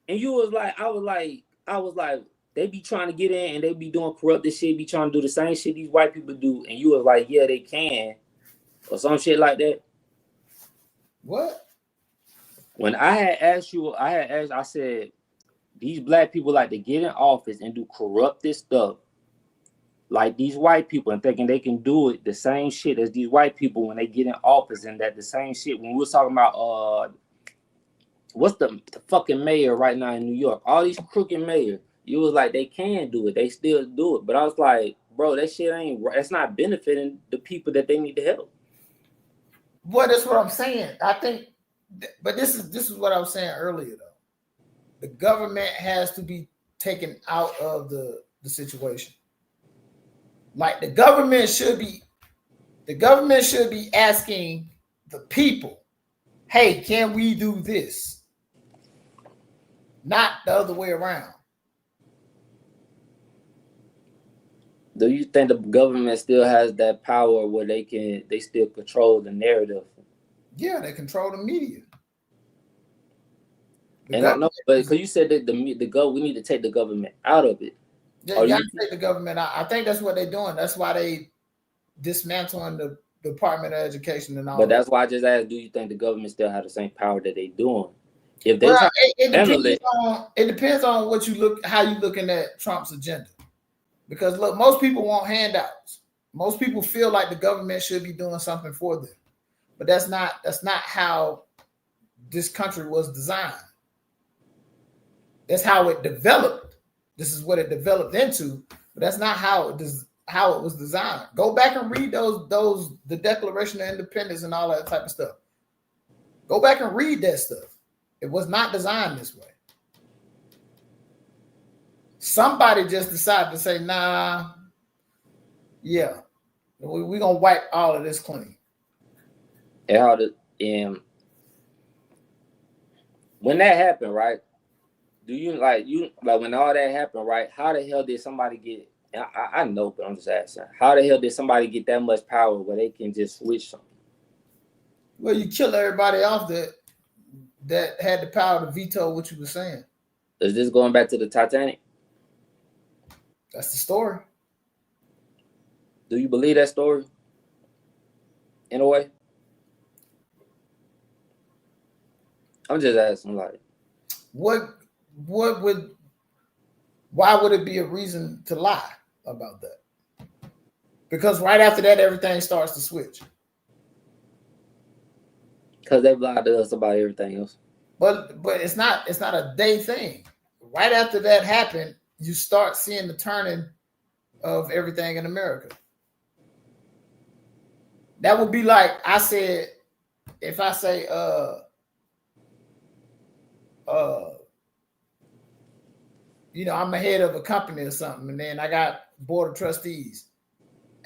And you was like, I was like, they be trying to get in and they be doing corrupted shit, be trying to do the same shit these white people do, and you was like, yeah, they can, or some shit like that. What? When I had asked you, I said, these black people like to get in office and do corrupted stuff, like these white people, and thinking they can do it the same shit as these white people when they get in office, and that the same shit. When we was talking about what's the fucking mayor right now in New York? All these crooked mayors. You was like, they can do it. They still do it. But I was like, bro, that shit ain't right. It's not benefiting the people that they need to help. Well, that's what I'm saying. I think, but this is what I was saying earlier though. The government has to be taken out of the situation. Like the government should be asking the people, hey, can we do this? Not the other way around. Do you think the government still has that power where they still control the narrative? Yeah, they control the media. And I know, but because you said that we need to take the government out of it. Yeah, you got to take the government out. I think that's what they're doing. That's why they dismantling the Department of Education and all. But that's why I just asked, do you think the government still have the same power that they doing? If they it depends on what you look, how you looking at Trump's agenda. Because look, most people want handouts. Most people feel like the government should be doing something for them. But that's not how this country was designed. That's how it developed. This is what it developed into, but that's not how it was designed. Go back and read the Declaration of Independence and all that type of stuff. Go back and read that stuff. It was not designed this way. Somebody just decided to say, nah, yeah, we're gonna wipe all of this clean. And when that happened, right? Do you like when all that happened, right? How the hell did somebody get? I know, but I'm just asking. How the hell did somebody get that much power where they can just switch something? Well, you kill everybody off that had the power to veto what you were saying. Is this going back to the Titanic? That's the story. Do you believe that story? In a way? I'm just asking, like, why would it be a reason to lie about that? Because right after that, everything starts to switch. Because they've lied to us about everything else. But it's not a day thing. Right after that happened, you start seeing the turning of everything in America. That would be like I said, if I say I'm the head of a company or something, and then I got board of trustees,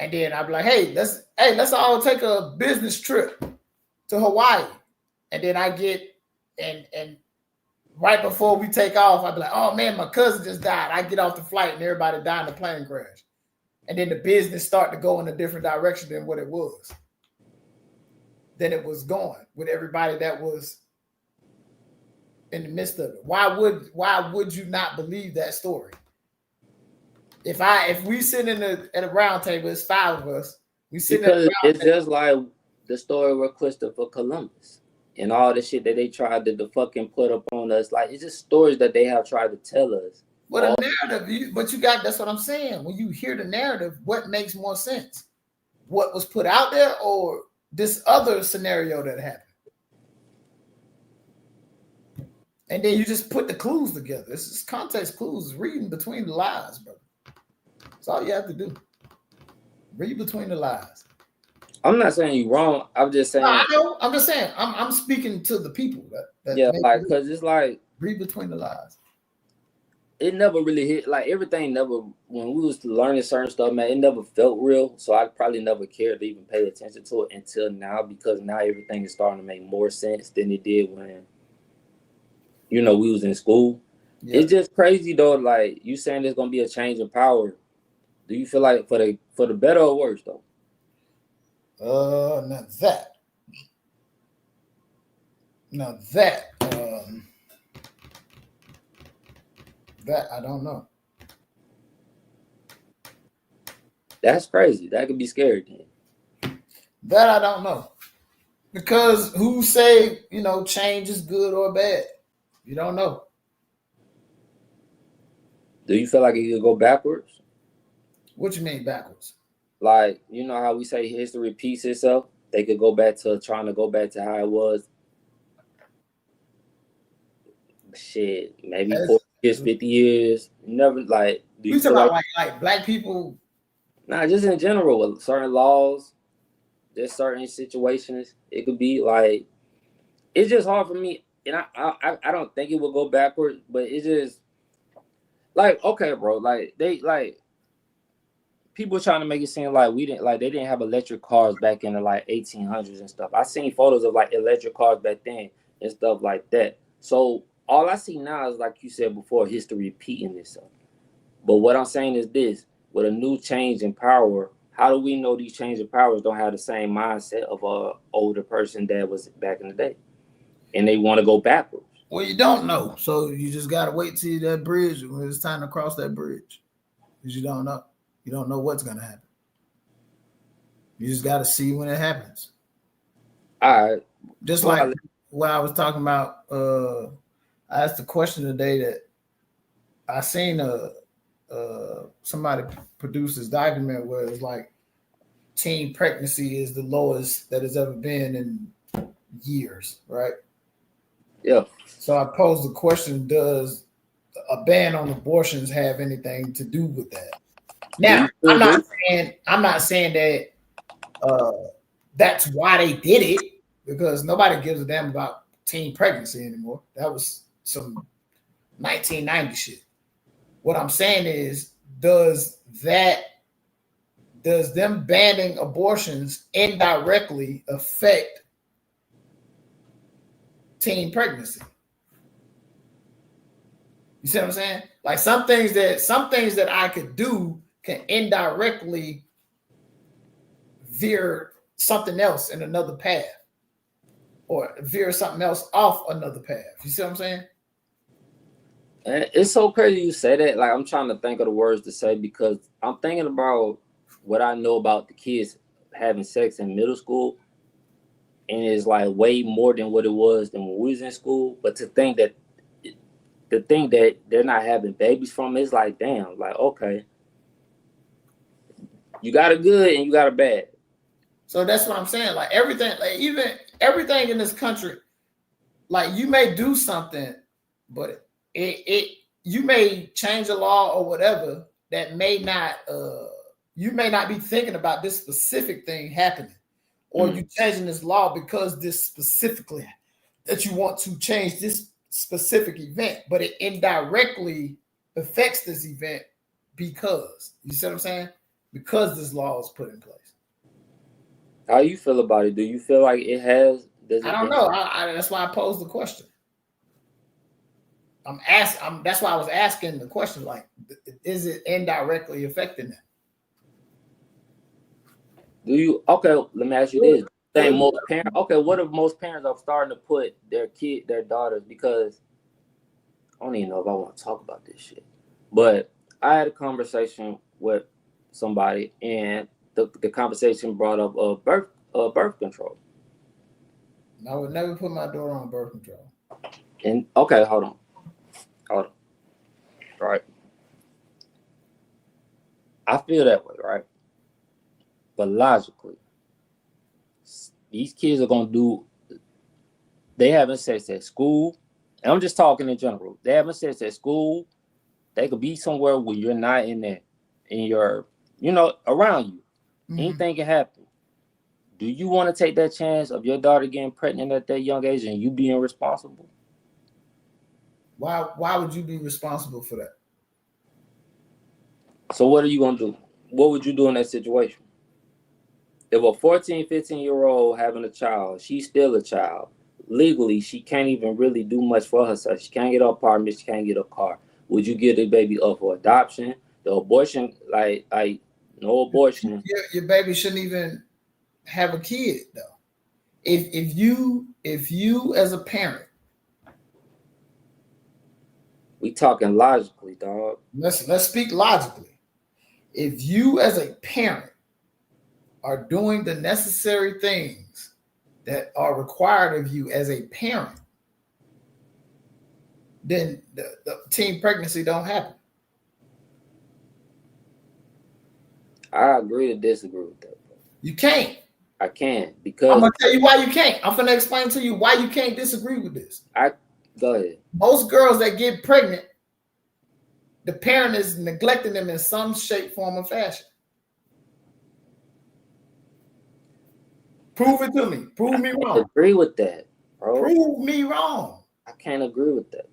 and then I'd be like, let's all take a business trip to Hawaii, and then I get and right before we take off, I'd be like, oh man, my cousin just died. I get off the flight and everybody died in a plane crash, and then the business start to go in a different direction than what it was. Then it was going with everybody that was in the midst of it. Why would you not believe that story? If we sit at a round table, it's 5 of us. We sit because it's just like the story with Christopher Columbus and all the shit that they tried to fucking put up on us. Like, it's just stories that they have tried to tell us. What a narrative, that's what I'm saying. When you hear the narrative, what makes more sense? What was put out there or this other scenario that happened? And then you just put the clues together. This is context clues, reading between the lines, brother. That's all you have to do. Read between the lines. I'm not saying you're wrong. I'm just saying. No, I know. I'm just saying. I'm speaking to the people that yeah, like, because it's like, read between the lines. It never really hit, like, everything never, when we was learning certain stuff, man, it never felt real. So I probably never cared to even pay attention to it until now, because now everything is starting to make more sense than it did when, we was in school. Yeah. It's just crazy though, like, you saying there's gonna be a change in power. Do you feel like for the better or worse though? Now that I don't know. That's crazy. That could be scary then. That I don't know. Because who say, change is good or bad? You don't know. Do you feel like it could go backwards? What you mean backwards? Like, you know how we say history repeats itself? They could go back to trying to go back to how it was. Shit, maybe 40 years, 50 years. Never, like, do you talking about like black people? Nah, just in general, with certain laws, there's certain situations. It could be like, it's just hard for me. And I don't think it will go backwards, but it's just like, okay, bro, like people trying to make it seem like they didn't have electric cars back in the like 1800s and stuff. I seen photos of like electric cars back then and stuff like that. So all I see now is, like you said before, history repeating itself. But what I'm saying is this: with a new change in power, how do we know these change in powers don't have the same mindset of a older person that was back in the day, and they want to go backwards? Well, you don't know, so you just gotta wait till that bridge when it's time to cross that bridge, because you don't know. You don't know what's gonna happen. You just gotta see when it happens. All right. Just like what I was talking about. I asked a question today that I seen somebody produce this document where it's like teen pregnancy is the lowest that has ever been in years, right? Yeah. So I posed the question: does a ban on abortions have anything to do with that? Now, I'm not saying that that's why they did it, because nobody gives a damn about teen pregnancy anymore. That was some 1990 shit. What I'm saying is, does them banning abortions indirectly affect teen pregnancy? You see what I'm saying? Like some things that I could do can indirectly veer something else in another path, or veer something else off another path. You see what I'm saying? It's so crazy you say that. Like, I'm trying to think of the words to say, because I'm thinking about what I know about the kids having sex in middle school, and it's like way more than what it was than when we was in school. But to think that they're not having babies from it, it's like, damn, like, okay, you got a good and you got a bad. So that's what I'm saying. Like everything, like even everything in this country, like you may do something, but you may change a law or whatever that may not you may not be thinking about this specific thing happening, or you changing this law because this specifically that you want to change this specific event, but it indirectly affects this event because, you see what I'm saying? Because this law is put in place. How you feel about it? Do you feel like it has? I don't know. That's why I posed the question. That's why I was asking the question. Like, is it indirectly affecting that? Do you? Okay, let me ask you this. Think most parents. Okay, what if most parents are starting to put their daughters? Because I don't even know if I want to talk about this shit. But I had a conversation with somebody, and the conversation brought up birth control. I would never put my daughter on birth control. And okay, hold on. All right. I feel that way, right? But logically, these kids are gonna do. They having sex at school, And I'm just talking in general. They having sex at school. They could be somewhere where you're not in there, in your, around you. Anything can happen. Do you want to take that chance of your daughter getting pregnant at that young age and you being responsible? Why would you be responsible for that? So what are you going to do? What would you do in that situation? If a 14, 15-year-old having a child, she's still a child. Legally, she can't even really do much for herself. She can't get her apartment. She can't get a car. Would you give the baby up for adoption? The abortion, like no abortion. Your baby shouldn't even have a kid, though. If you as a parent, we talking logically, dog. Let's speak logically. If you as a parent are doing the necessary things that are required of you as a parent, then the teen pregnancy don't happen. I agree to disagree with that. You can't. I can't, because I'm gonna tell you why you can't. I'm gonna explain to you why you can't disagree with this. Go ahead. Most girls that get pregnant, the parent is neglecting them in some shape, form, or fashion. Prove it to me. Prove me wrong. I agree with that, bro. Prove me wrong. I can't agree with that.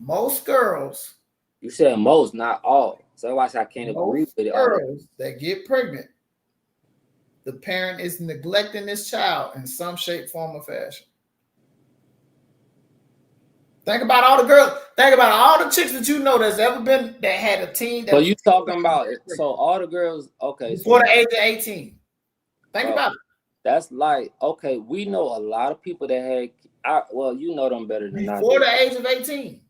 Most girls. You said most, not all. So that's why I can't agree with it. Girls that get pregnant, the parent is neglecting this child in some shape, form, or fashion. Think about all the girls. Think about all the chicks that you know that's ever been that had a teen. So you talking about it? So all the girls, okay, before the age of 18. Think about it. That's like, okay, we know a lot of people that had. You know them better than I do. Before the age of 18.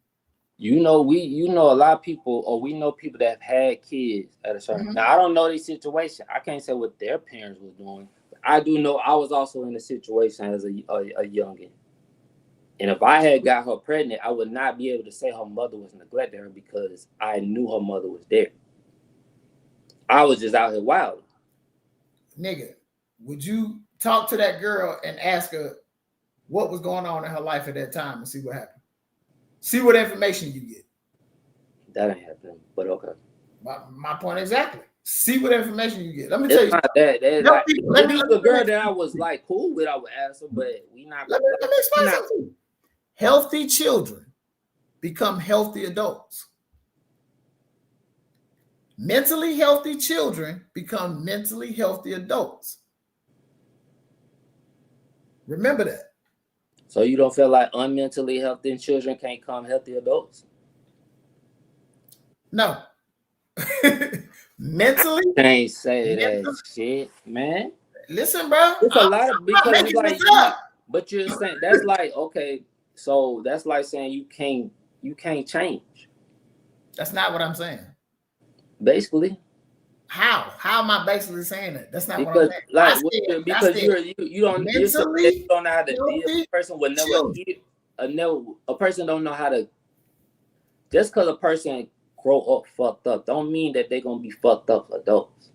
You know a lot of people, or we know people that have had kids at a certain. Now I don't know their situation. I can't say what their parents were doing. But I do know I was also in a situation as a youngin. And if I had got her pregnant, I would not be able to say her mother was neglecting her because I knew her mother was there. I was just out here wild. Nigga, would you talk to that girl and ask her what was going on in her life at that time and see what happened? See what information you get. That ain't happening, but okay. My point exactly. See what information you get. Let me tell you. Not that. Let me the girl that I was like cool with, I would ask her, but we not. Let me explain something. Healthy children become healthy adults. Mentally healthy children become mentally healthy adults. Remember that. So you don't feel like unmentally healthy children can't become healthy adults? No. Mentally? I can't say that shit, man. Listen, bro. It's a lot of, because it's like, but you're saying that's like, okay, so that's like saying you can't change. That's not what I'm saying. Basically. How am I basically saying that? That's not because, what I'm saying. Because you don't know how to deal. A person will never a person don't know how to. Just because a person grow up fucked up, don't mean that they're gonna be fucked up adults.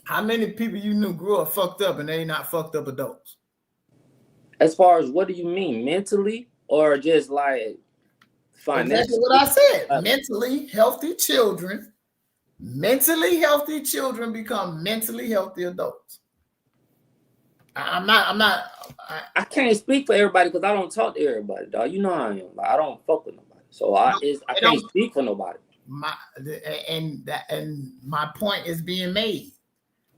How many people you knew grew up fucked up and they not fucked up adults? As far as what do you mean, mentally or just like financially? That's what I said. Mentally healthy children. Mentally healthy children become mentally healthy adults. I can't speak for everybody because I don't talk to everybody, dog. You know how I am. Like, I don't fuck with nobody. So I can't speak for nobody. And my point is being made.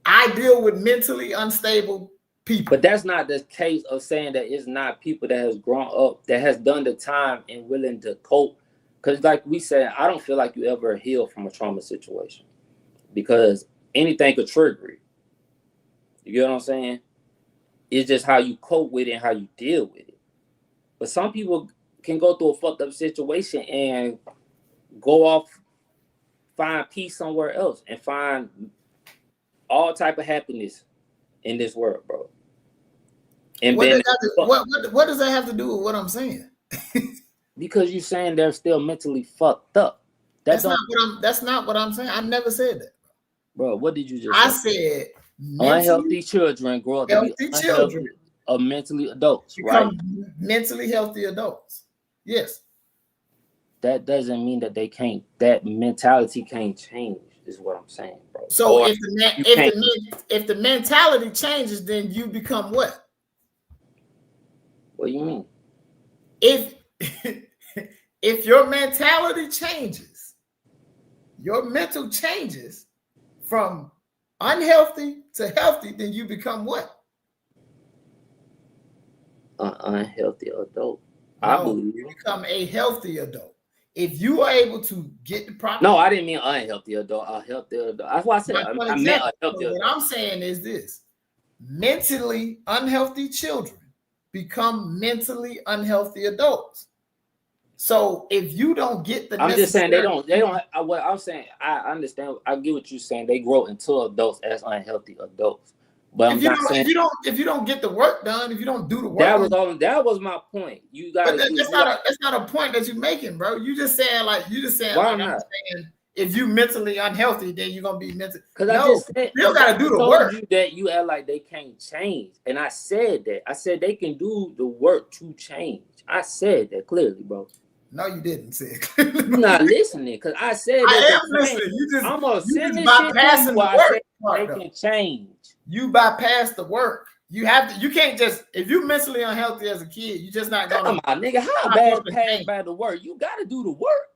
I deal with mentally unstable people. But that's not the case of saying that it's not people that has grown up, that has done the time and willing to cope. Because like we said, I don't feel like you ever heal from a trauma situation because anything could trigger it. You get what I'm saying? It's just how you cope with it and how you deal with it. But some people can go through a fucked up situation and go off, find peace somewhere else and find all type of happiness in this world, bro. And what does that have to do with what I'm saying? Because you're saying they're still mentally fucked up. That's not what I'm saying. I never said that. Bro, what did you just say? I said unhealthy children grow up to be unhealthy. of mentally adults, right? Become mentally healthy adults. Yes. That doesn't mean that that mentality can't change, is what I'm saying, bro. So Or if the mentality changes, then you become what? What do you mean? If if your mentality changes, your mental changes from unhealthy to healthy, then you become what? An unhealthy adult. No, I believe you become a healthy adult. If you are able to get the proper. No, I didn't mean unhealthy adult. A healthy adult. That's why I said I meant a healthy adult. What I'm saying is this: mentally unhealthy children become mentally unhealthy adults. So if you don't get the, I'm just saying they don't. What I'm saying, I understand. I get what you're saying. They grow into adults as unhealthy adults. But if you don't get the work done, if you don't do the work, that was my point. You got. But that's not a point that you're making, bro. You just saying why like, not? I'm saying if you mentally unhealthy, then you're gonna be mentally. Because I just said you gotta do the work. You that you act like they can't change, and I said that. I said they can do the work to change. I said that clearly, bro. No, you didn't say it clearly. You're not listening, because I said that. I am listening. I'm gonna send this bypassing shit the work. They can change. You bypass the work. You have to. You can't just, if you're mentally unhealthy as a kid, you just not gonna. Come on, nigga. How bad pass by the work? You got to do the work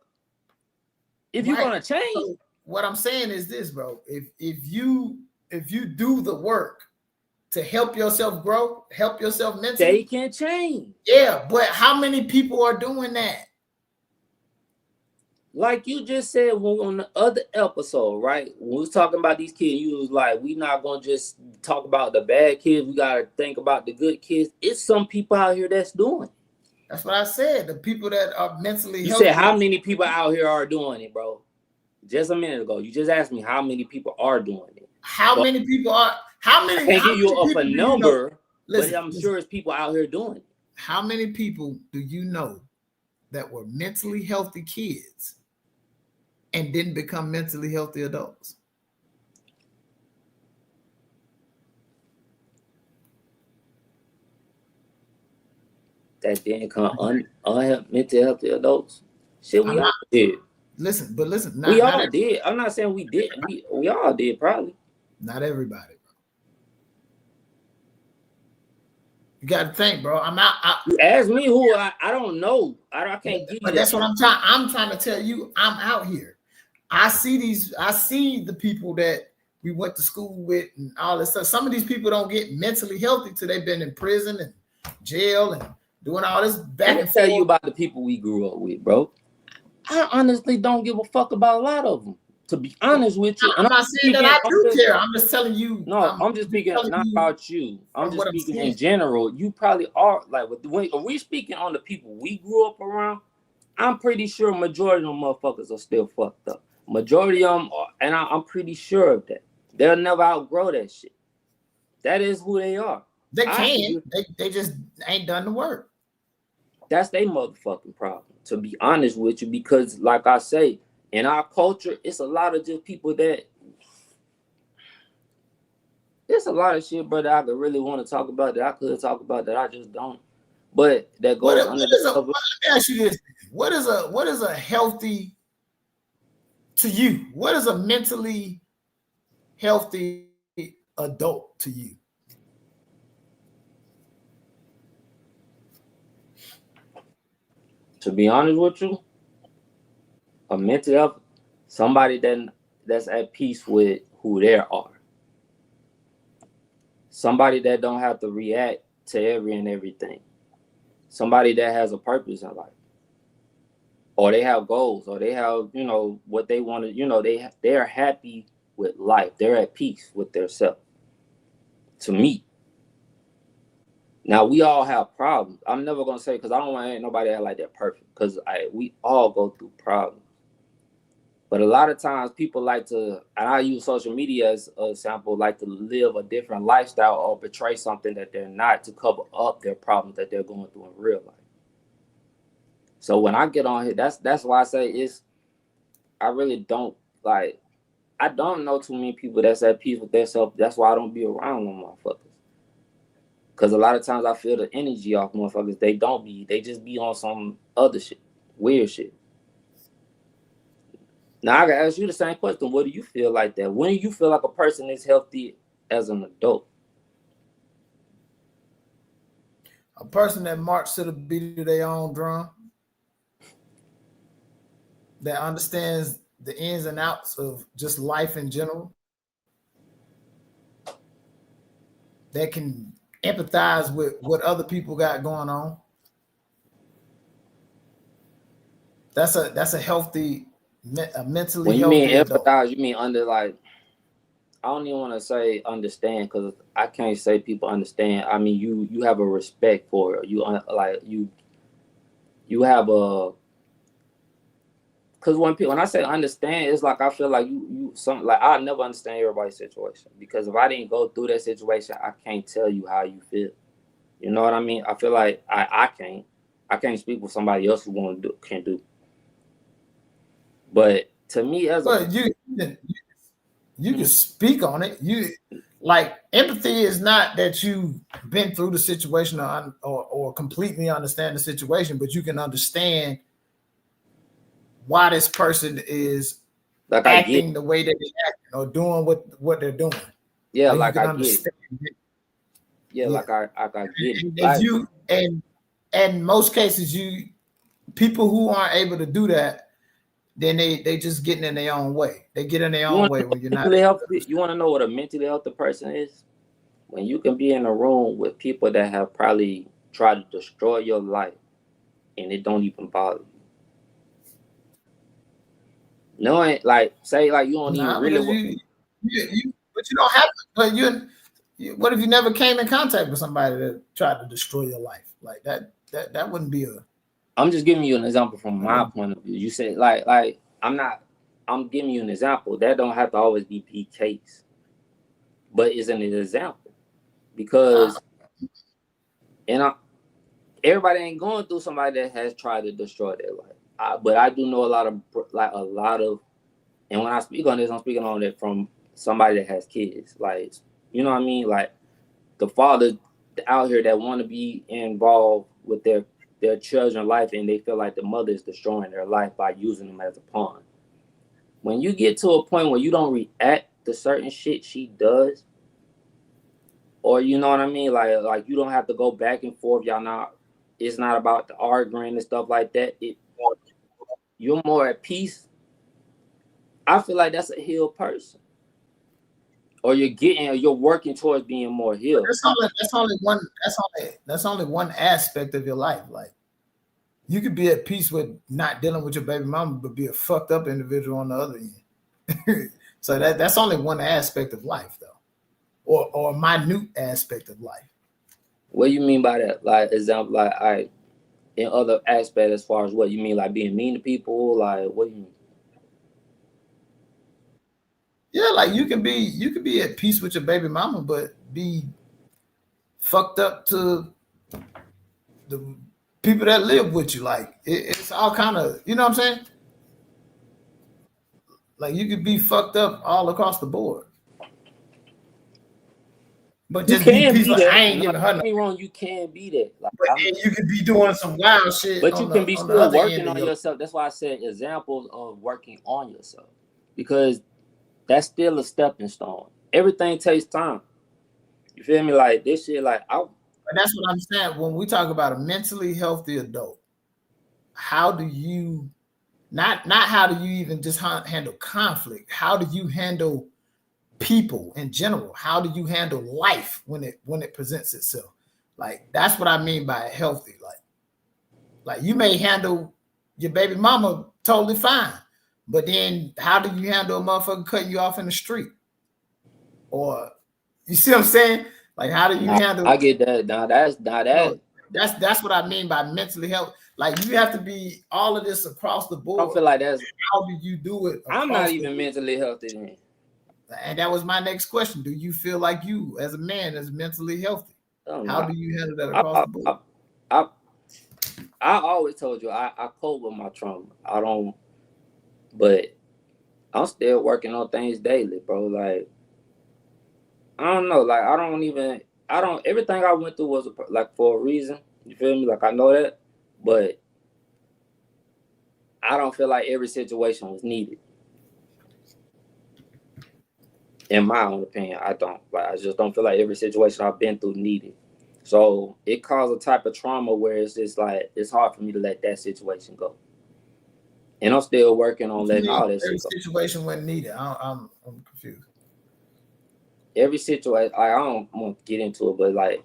if you're gonna change. So what I'm saying is this, bro. If you do the work to help yourself grow, help yourself mentally, they can change. Yeah, but how many people are doing that? Like you just said on the other episode, right? When we was talking about these kids, you was like, we not gonna just talk about the bad kids. We gotta think about the good kids. It's some people out here that's doing it. That's what I said. The people that are mentally healthy. You said how many people out here are doing it, bro? Just a minute ago, you just asked me how many people are doing it. How many people are? How many? I can't give you a number, but I'm sure it's people out here doing it. How many people do you know that were mentally healthy kids and didn't become mentally healthy adults? That didn't come mentally healthy adults. Shit, we all did. Listen, we all did. I'm not saying we didn't. We all did, probably. Not everybody, bro. You got to think, bro. I'm out. You ask me who I don't know. I can't give you. But that's what I'm trying. I'm trying to tell you. I'm out here. I see the people that we went to school with and all this stuff. Some of these people don't get mentally healthy till they've been in prison and jail and doing all this back and forth. Tell you about the people we grew up with, bro. I honestly don't give a fuck about a lot of them, to be honest with you. I'm not saying that I do care. I'm just telling you. No, I'm just speaking not about you. I'm just speaking in general. You probably are like when we speaking on the people we grew up around. I'm pretty sure majority of them motherfuckers are still fucked up. Majority of them are, and I'm pretty sure of that. They'll never outgrow that shit. That is who they are. They can. They just ain't done the work. That's their motherfucking problem, to be honest with you, because like I say, in our culture, it's a lot of just people that there's a lot of shit, brother, I could really want to talk about that I could talk about that I just don't. But that goes under let me ask you this. What is a healthy to you? What is a mentally healthy adult to you? To be honest with you, a mental health, somebody that's at peace with who they are. Somebody that don't have to react to everything. Somebody that has a purpose in life. Or they have goals, or they have, what they want to, they're happy with life. They're at peace with themselves. To me. Now, we all have problems. I'm never going to say, because I don't want nobody to act like they're perfect, because we all go through problems. But a lot of times people like to, and I use social media as a sample, like to live a different lifestyle or portray something that they're not to cover up their problems that they're going through in real life. So when I get on here, that's why I say I really don't like, I don't know too many people that's at peace with themselves. That's why I don't be around them motherfuckers. Cause a lot of times I feel the energy off motherfuckers. They just be on some other shit, weird shit. Now I gotta ask you the same question. What do you feel like that? When do you feel like a person is healthy as an adult? A person that marches to the beat of their own drum, that understands the ins and outs of just life in general, that can empathize with what other people got going on. That's a healthy, a mentally When you mean healthy adult. empathize, you mean under like, I don't even want to say understand because I can't say people understand. I mean you have a respect for it. You have a, because when I say understand, it's like I feel like you some like I never understand everybody's situation, because if I didn't go through that situation, I can't tell you how you feel. You know what I mean? I feel like I can't speak for somebody else who can do. But to me as a, But you can speak on it. You like empathy is not that you've been through the situation or completely understand the situation, but you can understand why this person is like I get, acting the way that they're acting or doing what they're doing. yeah, Like you like can I get it. understand it. Yeah, Yeah. like I get it. And if Like, you and most cases you people who aren't able to do that, then they just getting in their own way. They get in their you own want way to when you're know not mentally able to healthy? You understand. want to know what a mentally healthy person is? When you can be in a room with people that have probably tried to destroy your life and it don't even bother you. No, like say like you don't even Nah, really. because but you don't have to. But what if you never came in contact with somebody that tried to destroy your life like that? That wouldn't be a. I'm just giving you an example from That my wouldn't, point of view. You said like I'm not. I'm giving you an example. That don't have to always be the case, but it's an example nah, because and everybody ain't going through somebody that has tried to destroy their life. But I do know a lot of, and when I speak on this, I'm speaking on it from somebody that has kids. Like, you know what I mean? Like the fathers out here that want to be involved with their children's life, and they feel like the mother is destroying their life by using them as a pawn. When you get to a point where you don't react to certain shit she does, or you know what I mean, like you don't have to go back and forth. Y'all not. It's not about the arguing and stuff like that. You're more at peace. I feel like that's a healed person, or you're working towards being more healed. that's only one aspect of your life. Like you could be at peace with not dealing with your baby mama, but be a fucked up individual on the other end. So that's only one aspect of life, though, or a minute aspect of life. What do you mean by that? Like example, like in other aspects, as far as what you mean, like being mean to people, like what do you mean? Yeah, like you can be at peace with your baby mama, but be fucked up to the people that live with you. Like it's all kind of, you know what I'm saying? Like you could be fucked up all across the board, but You just be can be peaceful. I that. ain't No, giving her don't no. get me wrong. You can be that. Like But then you could be doing some wild shit but you can be on the still other end working of on your. yourself. That's why I said examples of working on yourself, because that's still a stepping stone. Everything takes time. You feel me? Like this shit. Like And that's what I'm saying. When we talk about a mentally healthy adult, how do you not how do you even just handle conflict? How do you handle people in general? How do you handle life when it presents itself? Like that's what I mean by healthy. Like you may handle your baby mama totally fine, but then how do you handle a motherfucker cutting you off in the street? Or you see what I'm saying? Like how do you nah, I handle, get that. Now that's not you know, that. that's what I mean by mentally healthy. Like you have to be all of this across the I don't board. feel like that's. How do you do it I'm not across the even board? mentally healthy then. And that was my next question. Do you feel like you, as a man, is mentally healthy? I'm How not. do you handle that I, across I, the board? I, I, I always told you I cope with my trauma. I don't, but I'm still working on things daily, bro. Like I don't know. Like I don't even. everything I went through was like for a reason. You feel me? Like I know that, but I don't feel like every situation was needed. In my own opinion, I don't. Like I just don't feel like every situation I've been through needed. So it caused a type of trauma where it's just like it's hard for me to let that situation go. And I'm still working on letting all that Every shit go. situation wasn't needed. I'm confused. Every situation, I don't want to get into it, but like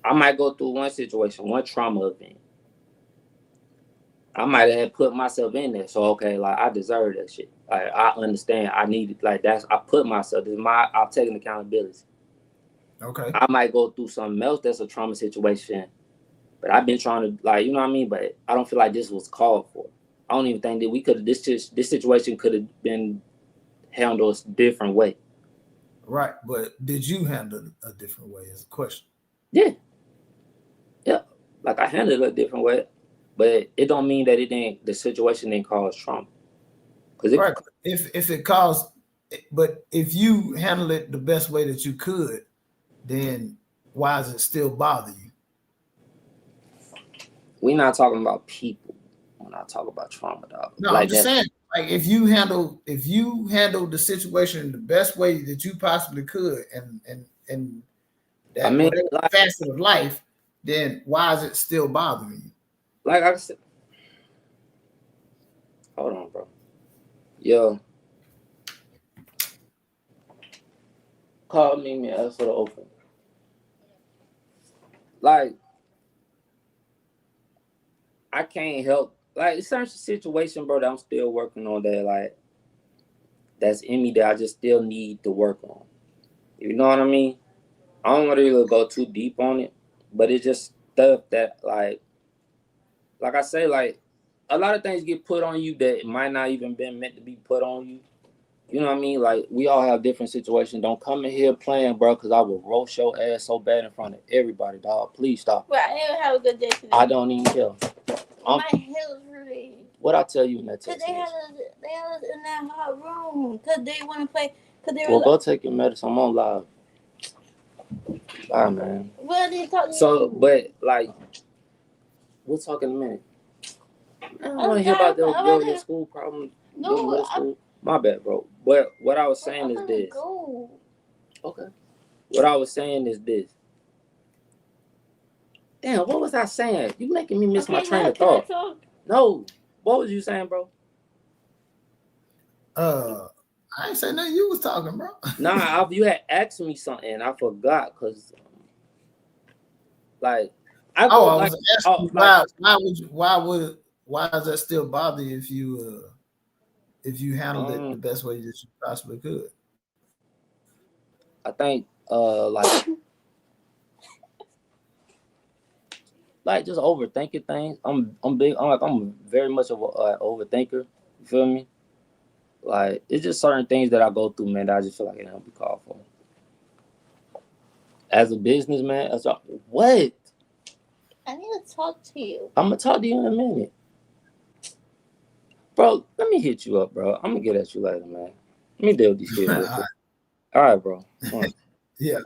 I might go through one situation, one trauma event. I might have put myself in there. So okay, like I deserve that shit. Like I understand. I need it. Like I put myself. I'm taking accountability. Okay. I might go through something else that's a trauma situation, but I've been trying to like, you know what I mean? But I don't feel like this was called for. I don't even think that we could this situation could have been handled a different way. Right. But did you handle it a different way is a question. Yeah. Yeah. Like I handled it a different way. But it don't mean that the situation didn't cause trauma. Because right. If it caused, but if you handle it the best way that you could, then why does it still bother you? we're not talking about people when I talk about trauma, dog. No, Like I'm just saying, like if you handle the situation the best way that you possibly could, and that I mean, whatever like, facet of life, then why is it still bothering you? like I said, hold on, bro. Yo, call me, man. That's for the open. Like, I can't help. Like, it's certain situation, bro, that I'm still working on that, like, that's in me that I just still need to work on. You know what I mean? I don't want to really go too deep on it, but it's just stuff that, like I say, like, a lot of things get put on you that might not even been meant to be put on you. You know what I mean? Like, we all have different situations. Don't come in here playing, bro, because I will roast your ass so bad in front of everybody, dog. Please stop. Well, I didn't have a good day today. I don't even care. My head was really. What I tell you in that text? Because they had us in that hot room. Because they want to play. Because they were well, go take your medicine. I'm on live. Bye, man. Well, they talk to So, you. but, like, we'll talk in a minute. I don't want to hear about your school problem. No, my bad, bro. But what I was saying is this. Go. Okay. What I was saying is this. Damn, what was I saying? You making me miss my train of thought. No. What was you saying, bro? I ain't say nothing. You was talking, bro. Nah, you had asked me something. I forgot because, like, I was asking why does that still bother you if you handled it the best way that you possibly could? I think like just overthinking things. I'm big. I'm very much of a overthinker. You feel me? Like it's just certain things that I go through, man. That I just feel like it don't be called for. As a businessman, what? I need to talk to you. I'm gonna talk to you in a minute, bro. Let me hit you up, bro. I'm gonna get at you later, man. Let me deal with these kids. All right, bro. Yeah.